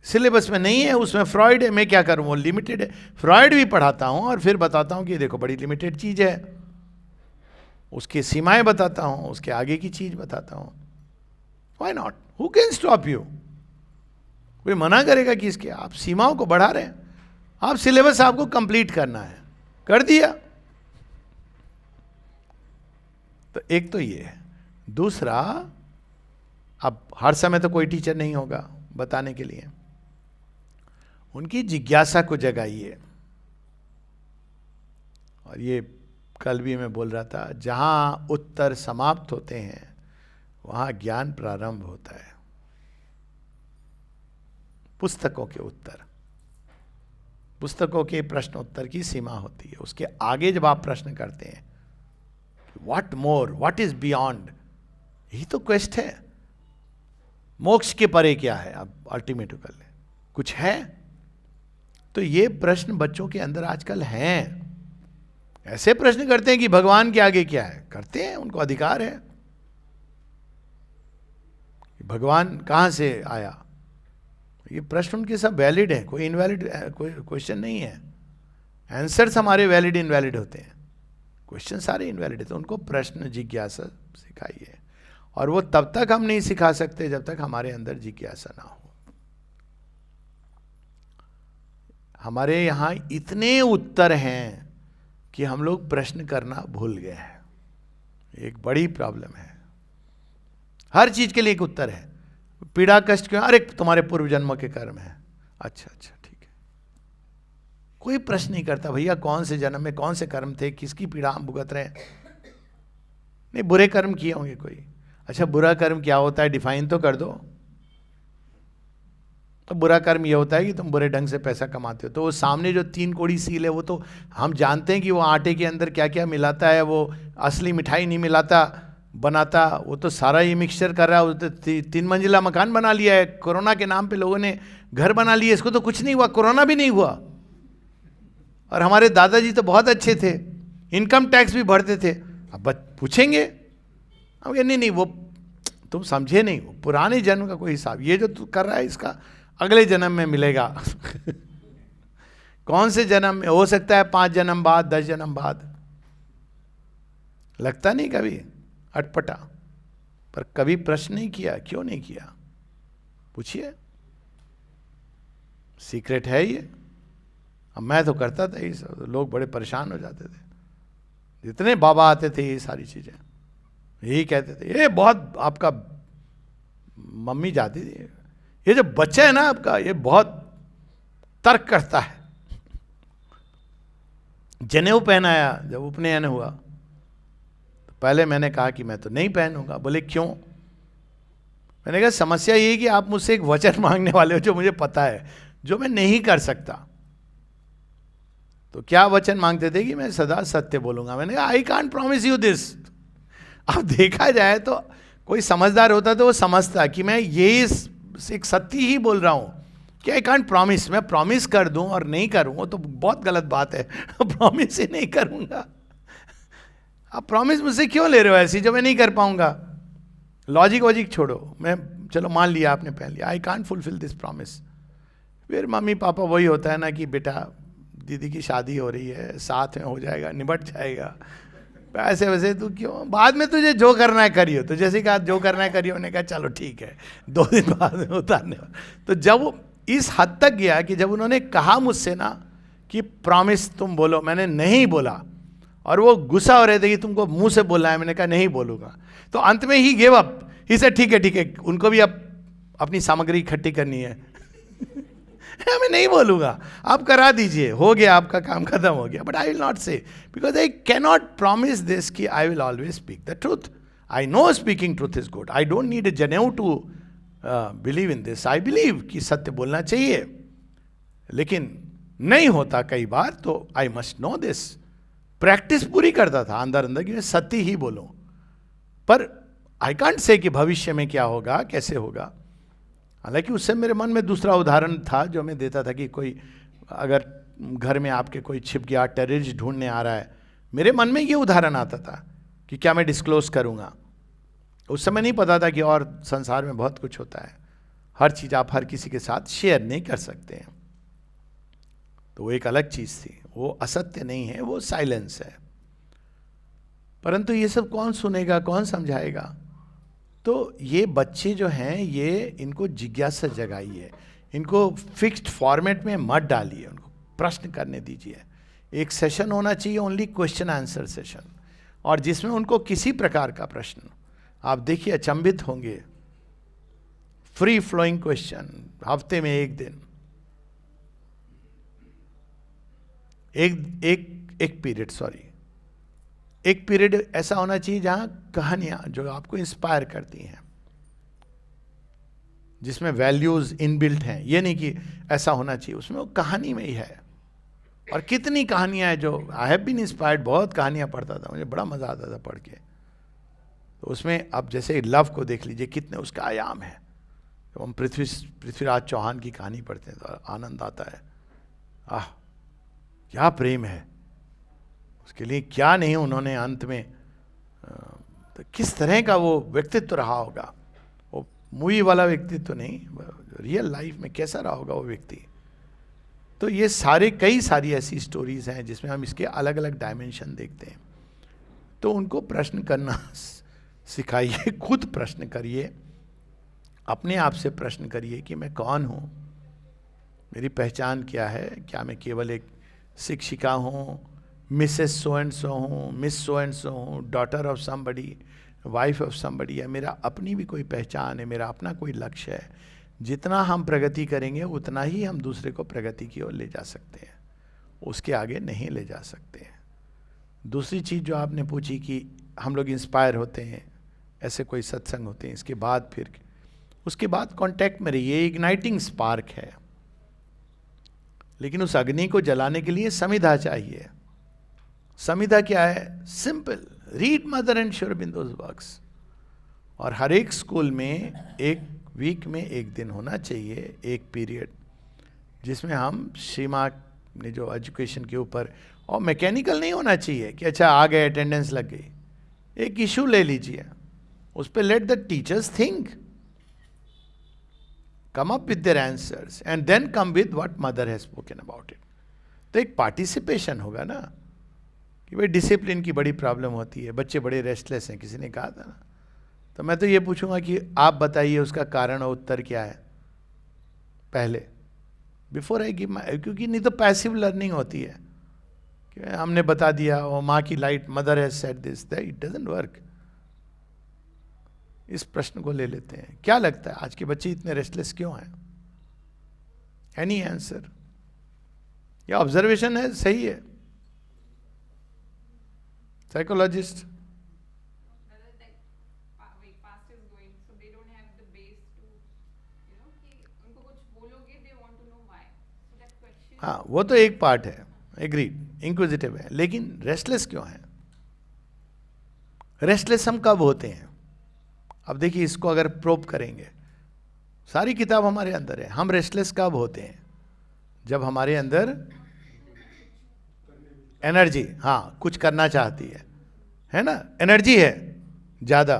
सिलेबस में नहीं है, उसमें फ्रॉइड है, मैं क्या करूँ? वो लिमिटेड है। फ्रॉइड भी पढ़ाता हूँ और फिर बताता हूँ कि देखो बड़ी लिमिटेड चीज़ है, उसकी सीमाएं बताता हूँ, उसके आगे की चीज़ बताता हूँ। Why not? Who can stop you? कोई मना करेगा कि इसके आप सीमाओं को बढ़ा रहे हैं? आप सिलेबस आपको कंप्लीट करना है, कर दिया। तो एक तो ये है। दूसरा, अब हर समय तो कोई टीचर नहीं होगा बताने के लिए, उनकी जिज्ञासा को जगाइए। और ये कल भी मैं बोल रहा था, जहां उत्तर समाप्त होते हैं वहां ज्ञान प्रारंभ होता है। पुस्तकों के उत्तर, पुस्तकों के प्रश्न उत्तर की सीमा होती है, उसके आगे जब आप प्रश्न करते हैं, what more, what is beyond, यही तो क्वेस्ट है। मोक्ष के परे क्या है? अब अल्टीमेट कर ले, कुछ है? तो ये प्रश्न बच्चों के अंदर आजकल हैं। ऐसे प्रश्न करते हैं कि भगवान के आगे क्या है? करते हैं, उनको अधिकार है। भगवान कहां से आया? ये प्रश्न उनके सब वैलिड है, कोई इनवैलिड कोई क्वेश्चन नहीं है। आंसर्स हमारे वैलिड इनवैलिड होते हैं, क्वेश्चन सारे इनवैलिड है। तो उनको प्रश्न जिज्ञासा सिखाइए, और वो तब तक हम नहीं सिखा सकते जब तक हमारे अंदर जिज्ञासा ना हो। हमारे यहाँ इतने उत्तर हैं कि हम लोग प्रश्न करना भूल गए हैं। एक बड़ी प्रॉब्लम है। हर चीज के लिए एक उत्तर है। पीड़ा कष्ट क्यों? अरे तुम्हारे पूर्व जन्मों के कर्म है। अच्छा अच्छा ठीक है। कोई प्रश्न नहीं करता भैया कौन से जन्म में कौन से कर्म थे, किसकी पीड़ा हम भुगत रहे हैं। नहीं, बुरे कर्म किए होंगे कोई। अच्छा, बुरा कर्म क्या होता है डिफाइन तो कर दो। तो बुरा कर्म ये होता है कि तुम बुरे ढंग से पैसा कमाते हो। तो वो सामने जो 3 कौड़ी सील है, वो तो हम जानते हैं कि वो आटे के अंदर क्या क्या मिलाता है, वो असली मिठाई नहीं मिलाता बनाता, वो तो सारा ही मिक्सचर कर रहा है। वो तो 3 मंजिला मकान बना लिया है, कोरोना के नाम पे लोगों ने घर बना लिए। इसको तो कुछ नहीं हुआ, कोरोना भी नहीं हुआ। और हमारे दादाजी तो बहुत अच्छे थे, इनकम टैक्स भी भरते थे। अब पूछेंगे हम, नहीं नहीं वो तुम समझे नहीं, वो पुराने जन्म का कोई हिसाब, ये जो तू कर रहा है इसका अगले जन्म में मिलेगा। कौन से जन्म में? हो सकता है 5 जन्म बाद, 10 जन्म बाद। लगता नहीं कभी अटपटा? पर कभी प्रश्न नहीं किया, क्यों नहीं किया? पूछिए, सीक्रेट है ये। अब मैं तो करता था ये सब, लोग बड़े परेशान हो जाते थे। जितने बाबा आते थे ये सारी चीजें यही कहते थे, ये बहुत आपका मम्मी जाती थी, ये जो बच्चा है ना आपका, ये बहुत तर्क करता है। जनेऊ पहनाया जब उपनयन हुआ तो पहले मैंने कहा कि मैं तो नहीं पहनूंगा। बोले क्यों? मैंने कहा समस्या ये है कि आप मुझसे एक वचन मांगने वाले हो जो मुझे पता है, जो मैं नहीं कर सकता। तो क्या वचन मांगते थे? कि मैं सदा सत्य बोलूंगा। मैंने कहा I can't promise you this. अब देखा जाए तो कोई समझदार होता तो वो समझता कि मैं ये एक सत्य ही बोल रहा हूं, कि आई कांट प्रॉमिस। मैं प्रॉमिस कर दूं और नहीं करूं वो तो बहुत गलत बात है। प्रॉमिस ही नहीं करूंगा। आप प्रॉमिस मुझसे क्यों ले रहे हो ऐसी जो मैं नहीं कर पाऊंगा? लॉजिक वॉजिक छोड़ो। मैं चलो मान लिया आपने पहन लिया, I can't fulfil this promise. फिर मम्मी पापा वही होता है ना कि बेटा दीदी की शादी हो रही है, साथ में हो जाएगा, निबट जाएगा, ऐसे वैसे तू क्यों, बाद में तुझे जो करना है करियो। तो जैसे कहा जो करना है करियो, ने कहा चलो ठीक है, 2 दिन बाद में उतारने। तो जब इस हद तक गया कि जब उन्होंने कहा मुझसे ना कि प्रॉमिस तुम बोलो, मैंने नहीं बोला, और वो गुस्सा हो रहे थे कि तुमको मुंह से बोलना है, मैंने कहा नहीं बोलूंगा। तो अंत में ही गिव अप, ही से ठीक है, उनको भी अब अपनी सामग्री इकट्ठी करनी है। मैं नहीं बोलूंगा, आप करा दीजिए, हो गया, आपका काम खत्म हो गया। But I will not say, because I can not promise this कि I will always speak the truth. I know speaking truth is good, I don't need a janeu to believe in this. I believe कि सत्य बोलना चाहिए, लेकिन नहीं होता कई बार, तो I must know this. Practice पूरी करता था अंदर अंदर कि मैं सत्य ही बोलूं, पर आई कांट से कि भविष्य में क्या होगा, कैसे होगा। हालांकि उससे मेरे मन में दूसरा उदाहरण था जो मैं देता था कि कोई अगर घर में आपके कोई छिप गया, टेररिस्ट ढूंढने आ रहा है, मेरे मन में ये उदाहरण आता था कि क्या मैं डिस्क्लोज करूंगा। उस समय नहीं पता था कि और संसार में बहुत कुछ होता है, हर चीज आप हर किसी के साथ शेयर नहीं कर सकते हैं। तो वो एक अलग चीज थी, वो असत्य नहीं है, वो साइलेंस है। परंतु ये सब कौन सुनेगा, कौन समझाएगा? तो ये बच्चे जो हैं, ये इनको जिज्ञासा जगाइए, इनको फिक्स्ड फॉर्मेट में मत डालिए, उनको प्रश्न करने दीजिए। एक सेशन होना चाहिए ओनली क्वेश्चन आंसर सेशन, और जिसमें उनको किसी प्रकार का प्रश्न, आप देखिए अचंभित होंगे, फ्री फ्लोइंग क्वेश्चन, हफ्ते में 1 दिन, एक पीरियड ऐसा होना चाहिए जहां कहानियां जो आपको इंस्पायर करती हैं, जिसमें वैल्यूज इनबिल्ट हैं। ये नहीं कि ऐसा होना चाहिए, उसमें वो कहानी में ही है। और कितनी कहानियां हैं जो आई हैव बीन इंस्पायर्ड, बहुत कहानियां पढ़ता था, मुझे बड़ा मजा आता था पढ़ के। तो उसमें अब जैसे लव को देख लीजिए, कितने उसका आयाम है। जब हम पृथ्वीराज चौहान की कहानी पढ़ते हैं तो आनंद आता है। आह, क्या प्रेम है, उसके लिए क्या नहीं उन्होंने अंत में, तो किस तरह का वो व्यक्तित्व रहा होगा, वो मूवी वाला व्यक्तित्व नहीं, रियल लाइफ में कैसा रहा होगा वो व्यक्ति। तो ये कई सारी ऐसी स्टोरीज हैं जिसमें हम इसके अलग अलग डायमेंशन देखते हैं। तो उनको प्रश्न करना सिखाइए, खुद प्रश्न करिए, अपने आप से प्रश्न करिए कि मैं कौन हूँ, मेरी पहचान क्या है। क्या मैं केवल एक शिक्षिका हूँ, मिसेस सो एंड सो हूँ, मिस सो एंड सो हूँ, daughter of somebody, wife of somebody, या मेरा अपनी भी कोई पहचान है, मेरा अपना कोई लक्ष्य है। जितना हम प्रगति करेंगे उतना ही हम दूसरे को प्रगति की ओर ले जा सकते हैं, उसके आगे नहीं ले जा सकते हैं। दूसरी चीज़ जो आपने पूछी कि हम लोग इंस्पायर होते हैं, ऐसे कोई सत्संग होते हैं, इसके बाद फिर उसके बाद कांटेक्ट में रहिए, इग्नाइटिंग स्पार्क है, लेकिन उस अग्नि को जलाने के लिए समिधा चाहिए। समिधा क्या है? Simple, read mother and Shri Aurobindo's works. और हर एक स्कूल में एक वीक में 1 दिन होना चाहिए, एक पीरियड, जिसमें हम श्री माँ ने जो एजुकेशन के ऊपर, और मैकेनिकल नहीं होना चाहिए कि अच्छा आ गए अटेंडेंस लग गई। एक इशू ले लीजिए, उस पर let the teachers think, come up with their answers and then come with what mother has spoken about it. तो एक पार्टिसिपेशन होगा ना कि भाई डिसिप्लिन की बड़ी प्रॉब्लम होती है, बच्चे बड़े रेस्टलेस हैं, किसी ने कहा था ना। तो मैं तो ये पूछूंगा कि आप बताइए उसका कारण और उत्तर क्या है पहले, बिफोर आई गिव माई, क्योंकि नहीं तो पैसिव लर्निंग होती है कि हमने बता दिया और माँ की light, mother has said this, that it doesn't work. इस प्रश्न को ले लेते हैं, क्या लगता है आज के बच्चे इतने रेस्टलेस क्यों हैं? Any answer? या ऑब्जर्वेशन है, सही है? साइकोलॉजिस्ट हाँ, वो तो एक पार्ट है, एग्रीड, इंक्विजिटिव है, लेकिन रेस्टलेस क्यों है? रेस्टलेस हम कब होते हैं? अब देखिए, इसको अगर प्रोब करेंगे, सारी किताब हमारे अंदर है, हम रेस्टलेस कब होते हैं? जब हमारे अंदर एनर्जी, हाँ, कुछ करना चाहती है ना, एनर्जी है ज्यादा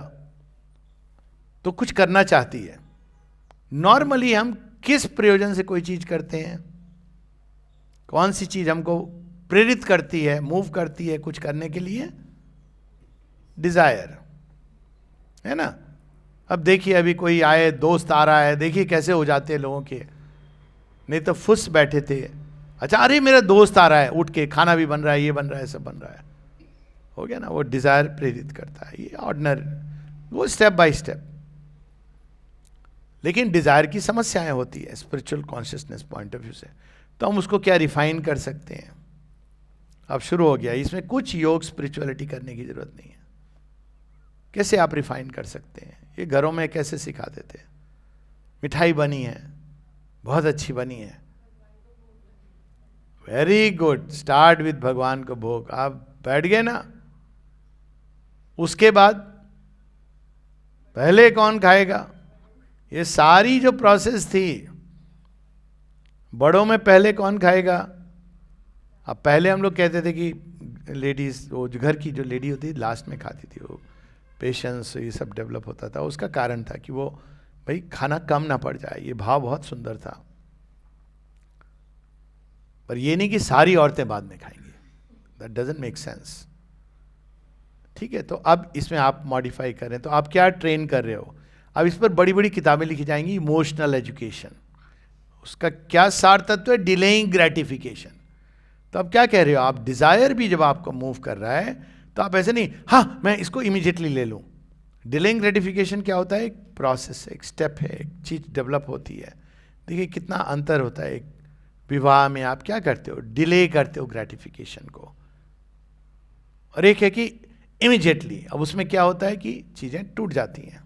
तो कुछ करना चाहती है। नॉर्मली हम किस प्रयोजन से कोई चीज करते हैं? कौन सी चीज हमको प्रेरित करती है, मूव करती है कुछ करने के लिए? डिजायर, है ना। अब देखिए, अभी कोई आए, दोस्त आ रहा है, देखिए कैसे हो जाते हैं लोगों के, नहीं तो फुस बैठे थे, अच्छा अरे मेरा दोस्त आ रहा है, उठ के खाना भी बन रहा है, ये बन रहा है, सब बन रहा है, हो गया ना। वो डिजायर प्रेरित करता है, ये ऑर्डिनरी, वो स्टेप बाय स्टेप। लेकिन डिजायर की समस्याएं होती है spiritual consciousness point of view से, तो हम उसको क्या रिफाइन कर सकते हैं? अब शुरू हो गया, इसमें कुछ योग स्पिरिचुअलिटी करने की जरूरत नहीं है। कैसे आप रिफाइन कर सकते हैं? ये घरों में कैसे सिखाते थे? मिठाई बनी है, बहुत अच्छी बनी है, वेरी गुड, स्टार्ट विद भगवान को भोग। आप बैठ गए ना, उसके बाद पहले कौन खाएगा? ये सारी जो प्रोसेस थी, बड़ों में पहले कौन खाएगा? अब पहले हम लोग कहते थे कि लेडीज, वो जो घर की जो लेडी होती थी लास्ट में खाती थी, वो पेशेंस ये सब डेवलप होता था। उसका कारण था कि वो भाई खाना कम ना पड़ जाए, ये भाव बहुत सुंदर था। पर ये नहीं कि सारी औरतें बाद में खाएंगी, दैट डजंट मेक सेंस। ठीक है, तो अब इसमें आप मॉडिफाई करें, तो आप क्या ट्रेन कर रहे हो? अब इस पर बड़ी बड़ी किताबें लिखी जाएंगी, इमोशनल एजुकेशन, उसका क्या सार तत्व है? Delaying gratification. तो अब क्या कह रहे हो आप? डिजायर भी जब आपको मूव कर रहा है तो आप ऐसे नहीं, हाँ मैं इसको इमीडिएटली ले लूं। डिलेइंग ग्रेटिफिकेशन क्या होता है? एक प्रोसेस है, एक स्टेप है, एक चीज डेवलप होती है। देखिए कितना अंतर होता है। एक विवाह में आप क्या करते हो? डिले करते हो ग्रेटिफिकेशन को, और एक है कि इमीडिएटली। अब उसमें क्या होता है कि चीजें टूट जाती हैं।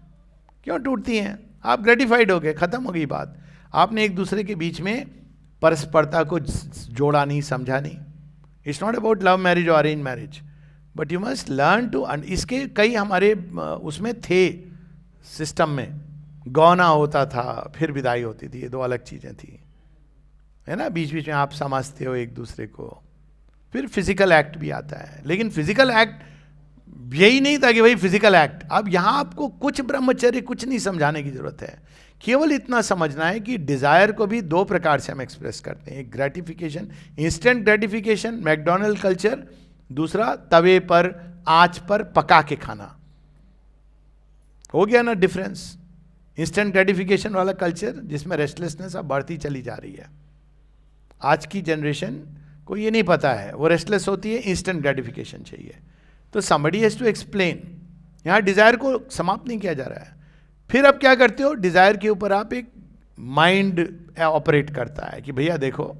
क्यों टूटती हैं? आप ग्रेटिफाइड हो गए, खत्म हो गई बात। आपने एक दूसरे के बीच में परस्परता को जोड़ा नहीं, समझा नहीं। It's not about love marriage और arrange marriage, but you must learn to. इसके कई हमारे उसमें थे सिस्टम में, गौना होता था फिर विदाई होती थी, ये दो अलग चीजें थी, है ना। बीच बीच में आप समझते हो एक दूसरे को, फिर फिजिकल एक्ट भी आता है। लेकिन फिजिकल एक्ट यही नहीं था कि भाई फिजिकल एक्ट। अब यहां आपको कुछ ब्रह्मचर्य, कुछ नहीं समझाने की जरूरत है, केवल इतना समझना है कि डिजायर को भी दो प्रकार से हम एक्सप्रेस करते हैं। एक gratification, instant gratification, McDonald culture, दूसरा तवे पर आंच पर पका के खाना। हो गया ना डिफरेंस? इंस्टेंट ग्रेटिफिकेशन वाला कल्चर जिसमें रेस्टलेसनेस अब बढ़ती चली जा रही है। आज की जनरेशन को ये नहीं पता है, वो रेस्टलेस होती है, इंस्टेंट ग्रेटिफिकेशन चाहिए। तो somebody has to explain। यहाँ डिजायर को समाप्त नहीं किया जा रहा है। फिर अब क्या करते हो? डिजायर के ऊपर आप एक माइंड ऑपरेट करता है कि भैया देखो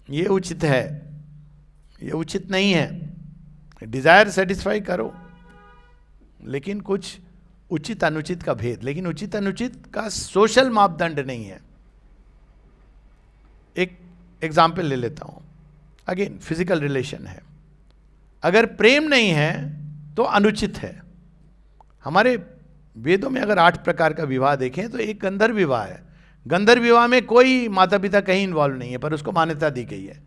ये उचित है, ये उचित नहीं है। डिजायर सेटिस्फाई करो, लेकिन कुछ उचित अनुचित का भेद। लेकिन उचित अनुचित का सोशल मापदंड नहीं है। एक एग्जाम्पल ले लेता हूं, अगेन फिजिकल रिलेशन है। अगर प्रेम नहीं है तो अनुचित है। हमारे वेदों में अगर 8 प्रकार का विवाह देखें तो एक गंधर्व विवाह है। गंधर्व विवाह में कोई माता पिता कहीं इन्वॉल्व नहीं है, पर उसको मान्यता दी गई है।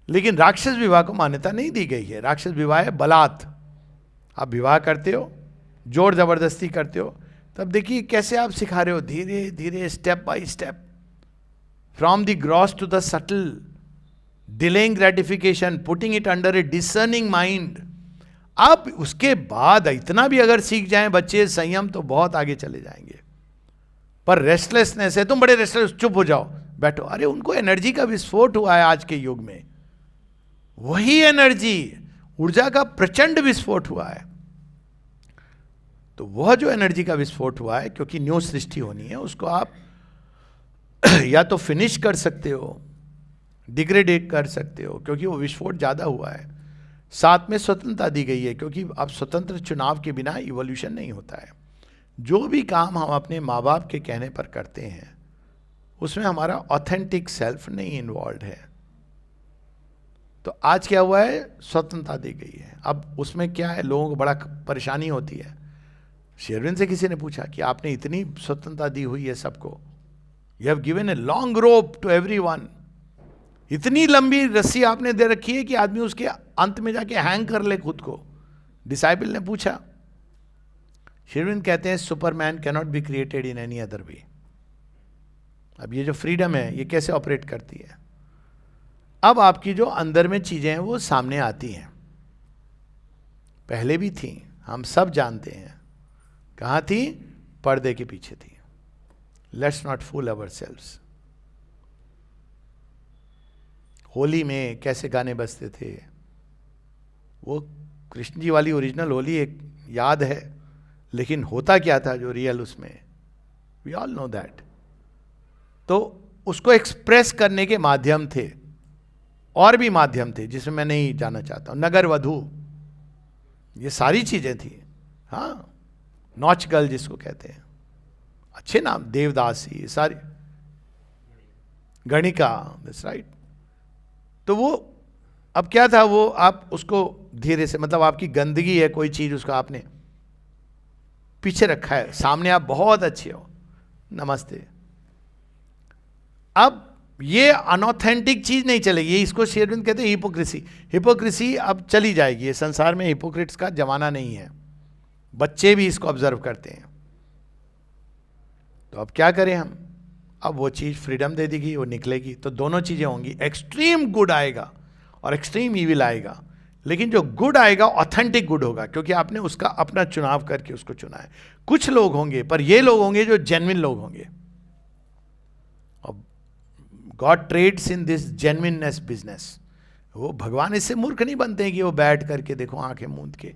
लेकिन राक्षस विवाह को मान्यता नहीं दी गई है। राक्षस विवाह है बलात्। आप विवाह करते हो, जोर जबरदस्ती करते हो। तब देखिए कैसे आप सिखा रहे हो, धीरे धीरे, step by step, from the gross to the subtle, delaying gratification, putting it under a discerning mind. अब उसके बाद इतना भी अगर सीख जाएं बच्चे संयम, तो बहुत आगे चले जाएंगे। पर रेस्टलेसनेस है, तुम बड़े रेस्टलेस, चुप हो जाओ, बैठो, अरे उनको एनर्जी का विस्फोट हुआ है आज के युग में, वही एनर्जी, ऊर्जा का प्रचंड विस्फोट हुआ है। तो वह जो एनर्जी का विस्फोट हुआ है, क्योंकि न्यू सृष्टि होनी है, उसको आप या तो फिनिश कर सकते हो, डिग्रेडेट कर सकते हो, क्योंकि वो विस्फोट ज्यादा हुआ है। साथ में स्वतंत्रता दी गई है, क्योंकि अब स्वतंत्र चुनाव के बिना इवोल्यूशन नहीं होता है। जो भी काम हम अपने माँ बाप के कहने पर करते हैं, उसमें हमारा ऑथेंटिक सेल्फ नहीं इन्वॉल्व है। तो आज क्या हुआ है, स्वतंत्रता दी गई है। अब उसमें क्या है, लोगों को बड़ा परेशानी होती है। श्री अरविंद से किसी ने पूछा कि आपने इतनी स्वतंत्रता दी हुई है सबको, you have given a long rope to everyone, इतनी लंबी रस्सी आपने दे रखी है कि आदमी उसके अंत में जाके हैंग कर ले खुद को। डिसाइपल ने पूछा। श्री अरविंद कहते हैं Superman cannot be created in any other way. अब ये जो फ्रीडम है, ये कैसे ऑपरेट करती है? अब आपकी जो अंदर में चीजें हैं वो सामने आती हैं, पहले भी थी, हम सब जानते हैं। कहाँ थी? पर्दे के पीछे थी। Let's not fool ourselves. Holi में कैसे गाने बजते थे, वो कृष्ण जी वाली ओरिजिनल होली एक याद है, लेकिन होता क्या था जो रियल उसमें, वी ऑल नो दैट। तो उसको एक्सप्रेस करने के माध्यम थे, और भी माध्यम थे जिसमें मैं नहीं जाना चाहता हूं। नगर वधू, ये सारी चीजें थी। हाँ, नौच गर्ल जिसको कहते हैं, अच्छे नाम, देवदासी, ये सारी, गणिका, दैट्स राइट। तो वो अब क्या था, वो आप उसको धीरे से, मतलब आपकी गंदगी है कोई चीज, उसको आपने पीछे रखा है, सामने आप बहुत अच्छे हो, नमस्ते। अब ये अनऑथेंटिक चीज नहीं चलेगी, ये इसको श्री अरविंद कहते हैं हिपोक्रेसी। हिपोक्रेसी अब चली जाएगी, ये संसार में हिपोक्रेट्स का जमाना नहीं है, बच्चे भी इसको ऑब्जर्व करते हैं। तो अब क्या करें हम? अब वो चीज फ्रीडम दे देगी, वो निकलेगी, तो दोनों चीजें होंगी, एक्सट्रीम गुड आएगा और एक्सट्रीम ईविल आएगा। लेकिन जो गुड आएगा ऑथेंटिक गुड होगा, क्योंकि आपने उसका अपना चुनाव करके उसको चुना है। कुछ लोग होंगे, पर ये लोग होंगे जो जेन्युइन लोग होंगे। अब God trades in this genuineness business. वो भगवान इससे मूर्ख नहीं बनते हैं कि वो बैठ करके, देखो आंखें मूंद के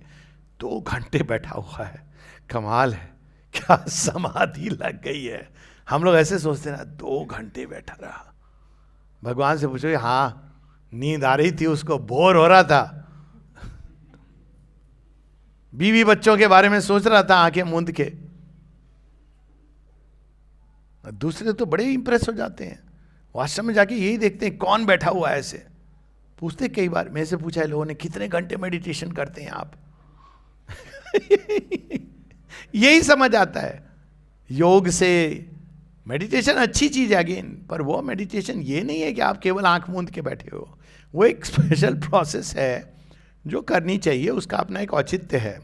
2 घंटे बैठा हुआ है, कमाल है, क्या समाधि लग गई है। हम लोग ऐसे सोचते हैं ना, 2 घंटे बैठा रहा। भगवान से पूछो, हाँ नींद आ रही थी उसको, बोर हो रहा था, बीवी बच्चों के बारे में सोच रहा था आंखें मूंद के। दूसरे तो बड़े इंप्रेस हो जाते हैं, वास्तव में जाके यही देखते हैं कौन बैठा हुआ है। ऐसे पूछते कई बार, मेरे से पूछा है लोगों ने, कितने घंटे मेडिटेशन करते हैं आप? यही समझ आता है योग से। मेडिटेशन अच्छी चीज है अगेन, पर वो मेडिटेशन ये नहीं है कि आप केवल आंख मूंद के बैठे हो। वो एक स्पेशल प्रोसेस है जो करनी चाहिए, उसका अपना एक औचित्य है,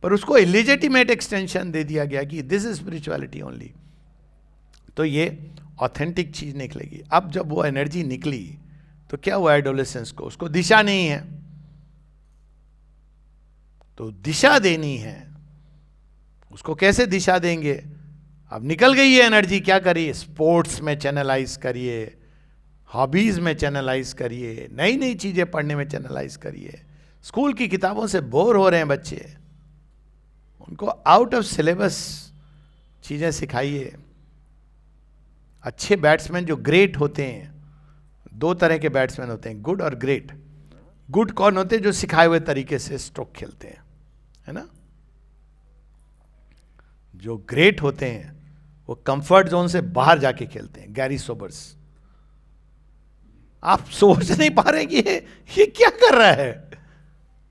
पर उसको इलिजिटिमेट एक्सटेंशन दे दिया गया कि दिस इज स्पिरिचुअलिटी ओनली। तो ये ऑथेंटिक चीज निकलेगी। अब जब वो एनर्जी निकली तो क्या हुआ एडोलेसेंस को? उसको दिशा नहीं है, तो दिशा देनी है। उसको कैसे दिशा देंगे? अब निकल गई है एनर्जी, क्या करिए? स्पोर्ट्स में चैनलाइज करिए, हॉबीज में चैनलाइज करिए, नई नई चीजें पढ़ने में चैनलाइज करिए। स्कूल की किताबों से बोर हो रहे हैं बच्चे, उनको आउट ऑफ सिलेबस चीजें सिखाइए। अच्छे बैट्समैन जो ग्रेट होते हैं, 2 तरह के बैट्समैन होते हैं, गुड और ग्रेट। गुड कौन होते हैं? जो सिखाए हुए तरीके से स्ट्रोक खेलते हैं, है ना। जो ग्रेट होते हैं वो कंफर्ट जोन से बाहर जाके खेलते हैं। गैरी सोबर्स, आप सोच नहीं पा रहे कि ये क्या कर रहा है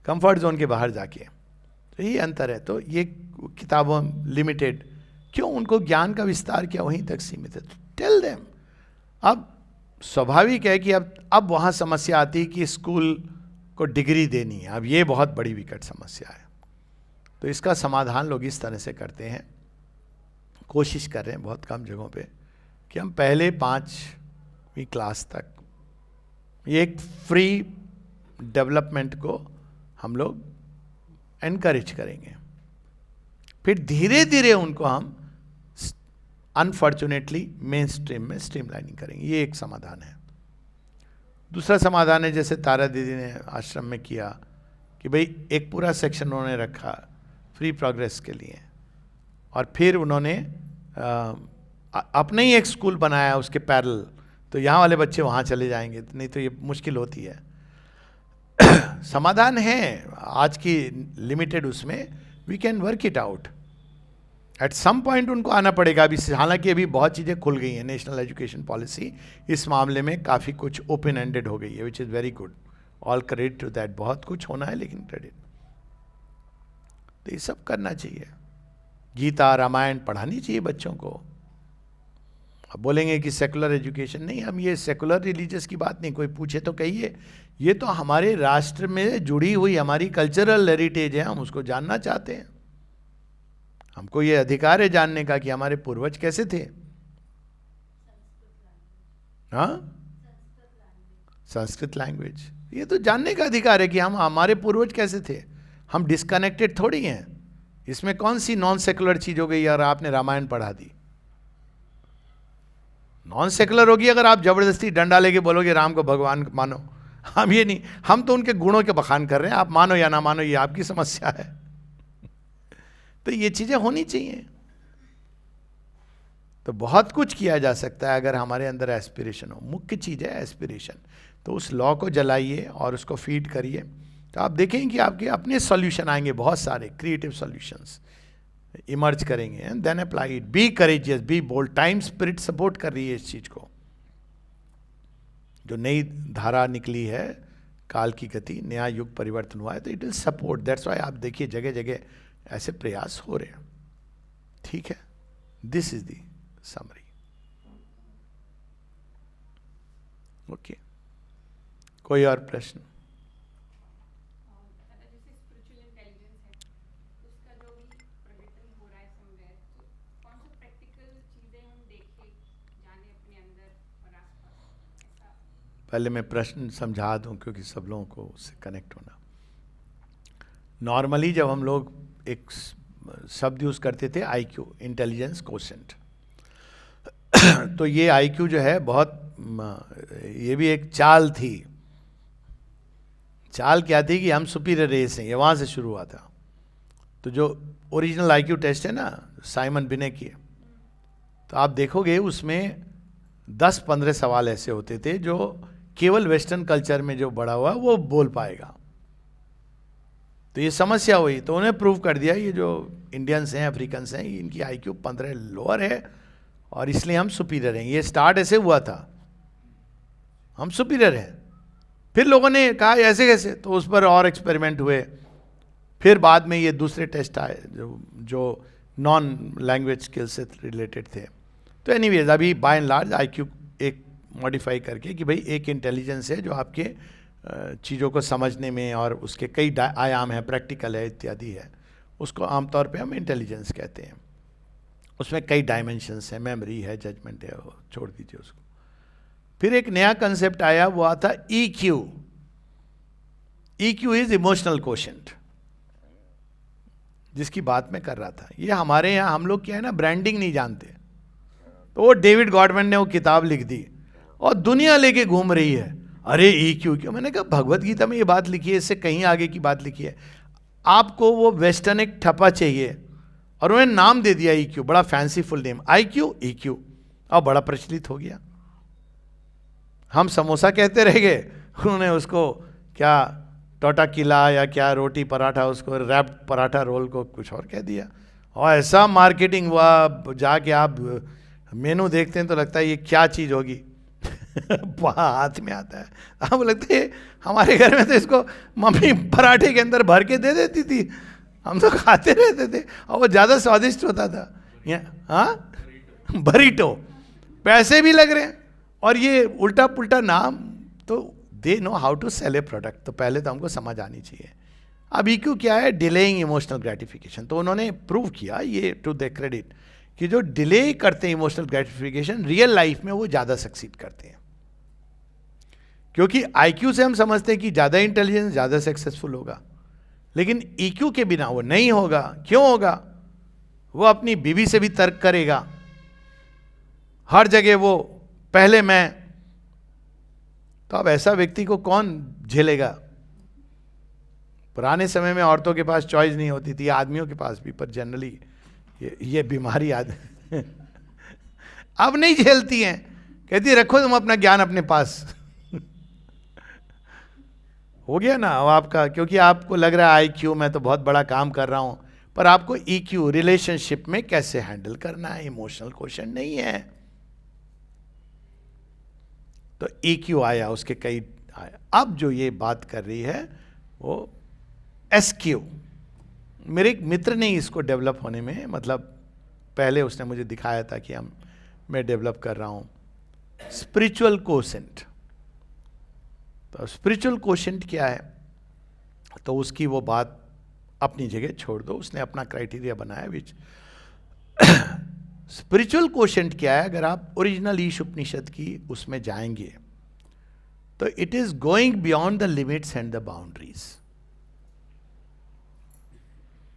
कंफर्ट जोन के बाहर जाके। तो ये अंतर है। तो ये किताबों लिमिटेड क्यों? उनको ज्ञान का विस्तार क्या वहीं तक सीमित है। Tell them. अब स्वाभाविक है कि अब वहां समस्या आती है कि स्कूल को डिग्री देनी है। अब ये बहुत बड़ी विकट समस्या है। तो इसका समाधान लोग इस तरह से करते हैं, कोशिश कर रहे हैं बहुत कम जगहों पे, कि हम पहले 5वीं क्लास तक ये एक फ्री डेवलपमेंट को हम लोग एनकरेज करेंगे, फिर धीरे धीरे उनको हम अनफॉर्चुनेटली मेन स्ट्रीम में स्ट्रीमलाइनिंग करेंगे। ये एक समाधान है। दूसरा समाधान है जैसे तारा दीदी ने आश्रम में किया कि भाई एक पूरा सेक्शन उन्होंने रखा फ्री प्रोग्रेस के लिए, और फिर उन्होंने अपने ही एक स्कूल बनाया उसके पैरेलल, तो यहाँ वाले बच्चे वहाँ चले जाएंगे, नहीं तो ये मुश्किल होती है। समाधान है आज की लिमिटेड उसमें, we can work it out. At some point उनको आना पड़ेगा अभी, हालांकि अभी बहुत चीज़ें खुल गई हैं। नेशनल एजुकेशन पॉलिसी इस मामले में काफ़ी कुछ ओपन एंडेड हो गई है, which is very good, all credit to that. बहुत कुछ होना है लेकिन क्रेडिट, तो ये सब करना चाहिए। गीता रामायण पढ़ानी चाहिए बच्चों को। अब बोलेंगे कि सेकुलर एजुकेशन, नहीं, हम ये सेकुलर रिलीजियस की बात नहीं, कोई पूछे तो कहिए, ये तो हमारे राष्ट्र में जुड़ी हुई हमारी कल्चरल हेरिटेज है, हम उसको जानना चाहते हैं। हमको ये अधिकार है जानने का कि हमारे पूर्वज कैसे थे। हाँ, संस्कृत लैंग्वेज, ये तो जानने का अधिकार है कि हम हमारे पूर्वज कैसे थे। हम डिस्कनेक्टेड थोड़ी हैं। इसमें कौन सी नॉन सेकुलर चीज हो गई यार, आपने रामायण पढ़ा दी। नॉन सेकुलर होगी अगर आप जबरदस्ती डंडा लेके बोलोगे राम को भगवान मानो। हम ये नहीं, हम तो उनके गुणों के बखान कर रहे हैं, आप मानो या ना मानो ये आपकी समस्या है। तो ये चीजें होनी चाहिए। तो बहुत कुछ किया जा सकता है अगर हमारे अंदर एस्पिरेशन हो। मुख्य चीज है एस्पिरेशन। तो उस लॉ को जलाइए और उसको फीड करिए, तो आप देखेंगे कि आपके अपने सॉल्यूशन आएंगे, बहुत सारे क्रिएटिव सॉल्यूशंस इमर्ज करेंगे। And then apply it, be courageous, be bold. Time spirit support कर रही है इस चीज को। जो नई धारा निकली है, काल की गति, नया युग परिवर्तन हुआ है, तो it will support. That's why आप देखिए जगह जगह ऐसे प्रयास हो रहे हैं। ठीक है, this is the summary. Okay, कोई और प्रश्न? पहले मैं प्रश्न समझा दूं क्योंकि सब लोगों को उससे कनेक्ट होना। नॉर्मली जब हम लोग एक शब्द यूज करते थे IQ, इंटेलिजेंस कोशेंट, तो ये IQ जो है बहुत, ये भी एक चाल थी। चाल क्या थी कि हम सुपीरियर रेस हैं, ये वहाँ से शुरू हुआ था। तो जो ओरिजिनल IQ टेस्ट है ना, साइमन बिनेट की, तो आप देखोगे उसमें 10-15 सवाल ऐसे होते थे जो केवल वेस्टर्न कल्चर में जो बड़ा हुआ वो बोल पाएगा। तो ये समस्या हुई, तो उन्हें प्रूव कर दिया ये जो इंडियंस हैं, अफ्रीकन्स हैं, इनकी IQ 15 लोअर है और इसलिए हम सुपीरियर हैं। ये स्टार्ट ऐसे हुआ था, हम सुपीरियर हैं। फिर लोगों ने कहा ऐसे कैसे, तो उस पर और एक्सपेरिमेंट हुए। फिर बाद में ये दूसरे टेस्ट आए जो नॉन लैंग्वेज स्किल से रिलेटेड थे। तो एनीवेज अभी बाय एंड लार्ज IQ एक मॉडिफाई करके कि भाई एक इंटेलिजेंस है जो आपके चीज़ों को समझने में, और उसके कई आयाम हैं, प्रैक्टिकल है इत्यादि है, उसको आमतौर पे हम इंटेलिजेंस कहते हैं। उसमें कई डायमेंशंस हैं, मेमोरी है, जजमेंट है, वो छोड़ दीजिए उसको। फिर एक नया कंसेप्ट आया, वो आता EQ। EQ is emotional quotient, जिसकी बात मैं कर रहा था। ये हमारे यहाँ हम लोग क्या है ना, ब्रांडिंग नहीं जानते। तो वो डेविड गॉडमैन ने वो किताब लिख दी और दुनिया लेके घूम रही है, अरे EQ क्यों। मैंने कहा भगवत गीता में ये बात लिखी है, इससे कहीं आगे की बात लिखी है। आपको वो वेस्टर्न एक ठप्पा चाहिए और उन्हें नाम दे दिया EQ, बड़ा फैंसीफुल नेम, IQ EQ, और बड़ा प्रचलित हो गया। हम समोसा कहते रह गए, उन्होंने उसको क्या टोटा किला या क्या रोटी पराठा, उसको रैप्ड पराठा रोल को कुछ और कह दिया। और ऐसा मार्केटिंग हुआ, जाके आप मेनू देखते हैं तो लगता है ये क्या चीज़ होगी। हाथ में आता है। अब लगता है हमारे घर में तो इसको मम्मी पराठे के अंदर भर के दे देती थी, हम तो खाते रहते थे और वो ज़्यादा स्वादिष्ट होता था। हाँ, बरीटो, पैसे भी लग रहे हैं और ये उल्टा पुल्टा नाम। तो they know how to sell a product. तो पहले तो हमको समझ आनी चाहिए। अब EQ क्या है, डिलेइंग इमोशनल ग्रेटिफिकेशन। तो उन्होंने प्रूव किया ये, टू द क्रेडिट, कि जो डिले करते हैं इमोशनल ग्रेटिफिकेशन, रियल लाइफ में वो ज़्यादा सक्सीड करते हैं। क्योंकि आईक्यू से हम समझते हैं कि ज़्यादा इंटेलिजेंस ज़्यादा सक्सेसफुल होगा, लेकिन ईक्यू के बिना वो नहीं होगा। क्यों होगा? वो अपनी बीवी से भी तर्क करेगा, हर जगह वो पहले मैं। तो अब ऐसा व्यक्ति को कौन झेलेगा? पुराने समय में औरतों के पास चॉइस नहीं होती थी, आदमियों के पास भी, पर जनरली ये बीमारी अब नहीं झेलती हैं, कहती रखो तुम अपना ज्ञान अपने पास। हो गया ना अब आपका, क्योंकि आपको लग रहा है आईक्यू मैं तो बहुत बड़ा काम कर रहा हूं, पर आपको ईक्यू रिलेशनशिप में कैसे हैंडल करना है, इमोशनल क्वेश्चन नहीं है। तो ईक्यू आया, उसके कई आया। अब जो ये बात कर रही है वो एसक्यू। मेरे एक मित्र ने इसको डेवलप होने में, मतलब पहले उसने मुझे दिखाया था कि मैं डेवलप कर रहा हूं स्पिरिचुअल कोशेंट। तो स्पिरिचुअल कोशेंट क्या है, तो उसकी वो बात अपनी जगह छोड़ दो, उसने अपना क्राइटेरिया बनाया विच स्पिरिचुअल कोशेंट क्या है? अगर आप ओरिजिनल ईश उपनिषद की उसमें जाएंगे तो it is going beyond the limits and the boundaries.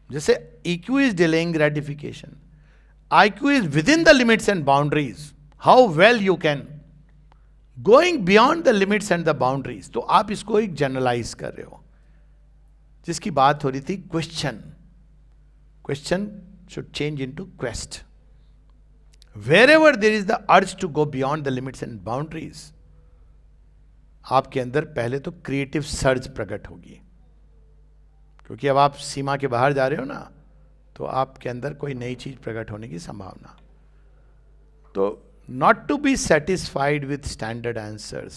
जैसे EQ is delaying gratification, IQ is with in the limits and boundaries. How well you can going beyond the limits and the boundaries. तो आप इसको एक जनरलाइज कर रहे हो, जिसकी बात हो रही थी question should change into quest. Wherever there is the urge to go beyond the limits and boundaries, आपके अंदर पहले तो क्रिएटिव सर्ज प्रकट होगी, क्योंकि अब आप सीमा के बाहर जा रहे हो ना, तो आपके अंदर कोई नई चीज प्रकट होने की संभावना। तो not to be satisfied with standard answers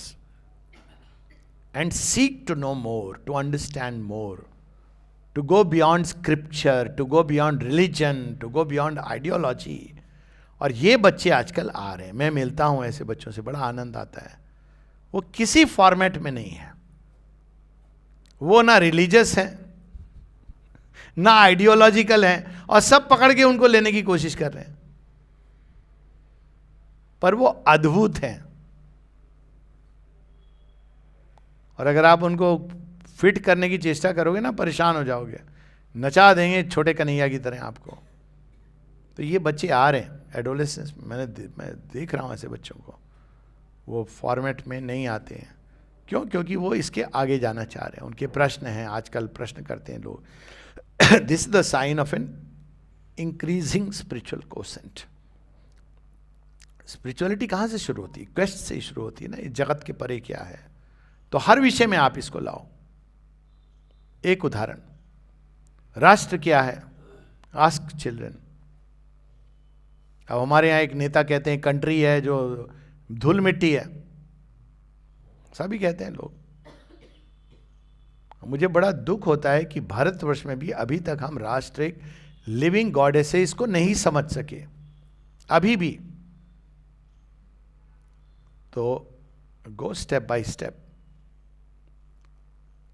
and seek to know more, to understand more, to go beyond scripture, to go beyond religion, to go beyond ideology। और ये बच्चे आजकल आ रहे हैं, मैं मिलता हूं ऐसे बच्चों से, बड़ा आनंद आता है। वो किसी फॉर्मेट में नहीं है, वो ना रिलीजियस है ना आइडियोलॉजिकल है, और सब पकड़ के उनको लेने की कोशिश कर रहे हैं, पर वो अद्भुत हैं। और अगर आप उनको फिट करने की चेष्टा करोगे ना, परेशान हो जाओगे, नचा देंगे छोटे कन्हैया की तरह आपको। तो ये बच्चे आ रहे हैं एडोलेसेंस, मैं देख रहा हूं ऐसे बच्चों को, वो फॉर्मेट में नहीं आते हैं। क्यों? क्योंकि वो इसके आगे जाना चाह रहे हैं, उनके प्रश्न हैं, आजकल प्रश्न करते हैं लोग। This is the sign of an increasing spiritual quotient. Spirituality कहाँ से शुरू होती है? क्वेस्ट से शुरू होती है ना, इस जगत के परे क्या है। तो हर विषय में आप इसको लाओ। एक उदाहरण, राष्ट्र क्या है? Ask children. अब हमारे यहाँ एक नेता कहते हैं कंट्री है जो धूल मिट्टी है, सभी कहते हैं लोग। मुझे बड़ा दुख होता है कि भारतवर्ष में भी अभी तक हम राष्ट्र एक लिविंग गॉडेस है, इसको नहीं समझ सके अभी भी। तो गो स्टेप बाय स्टेप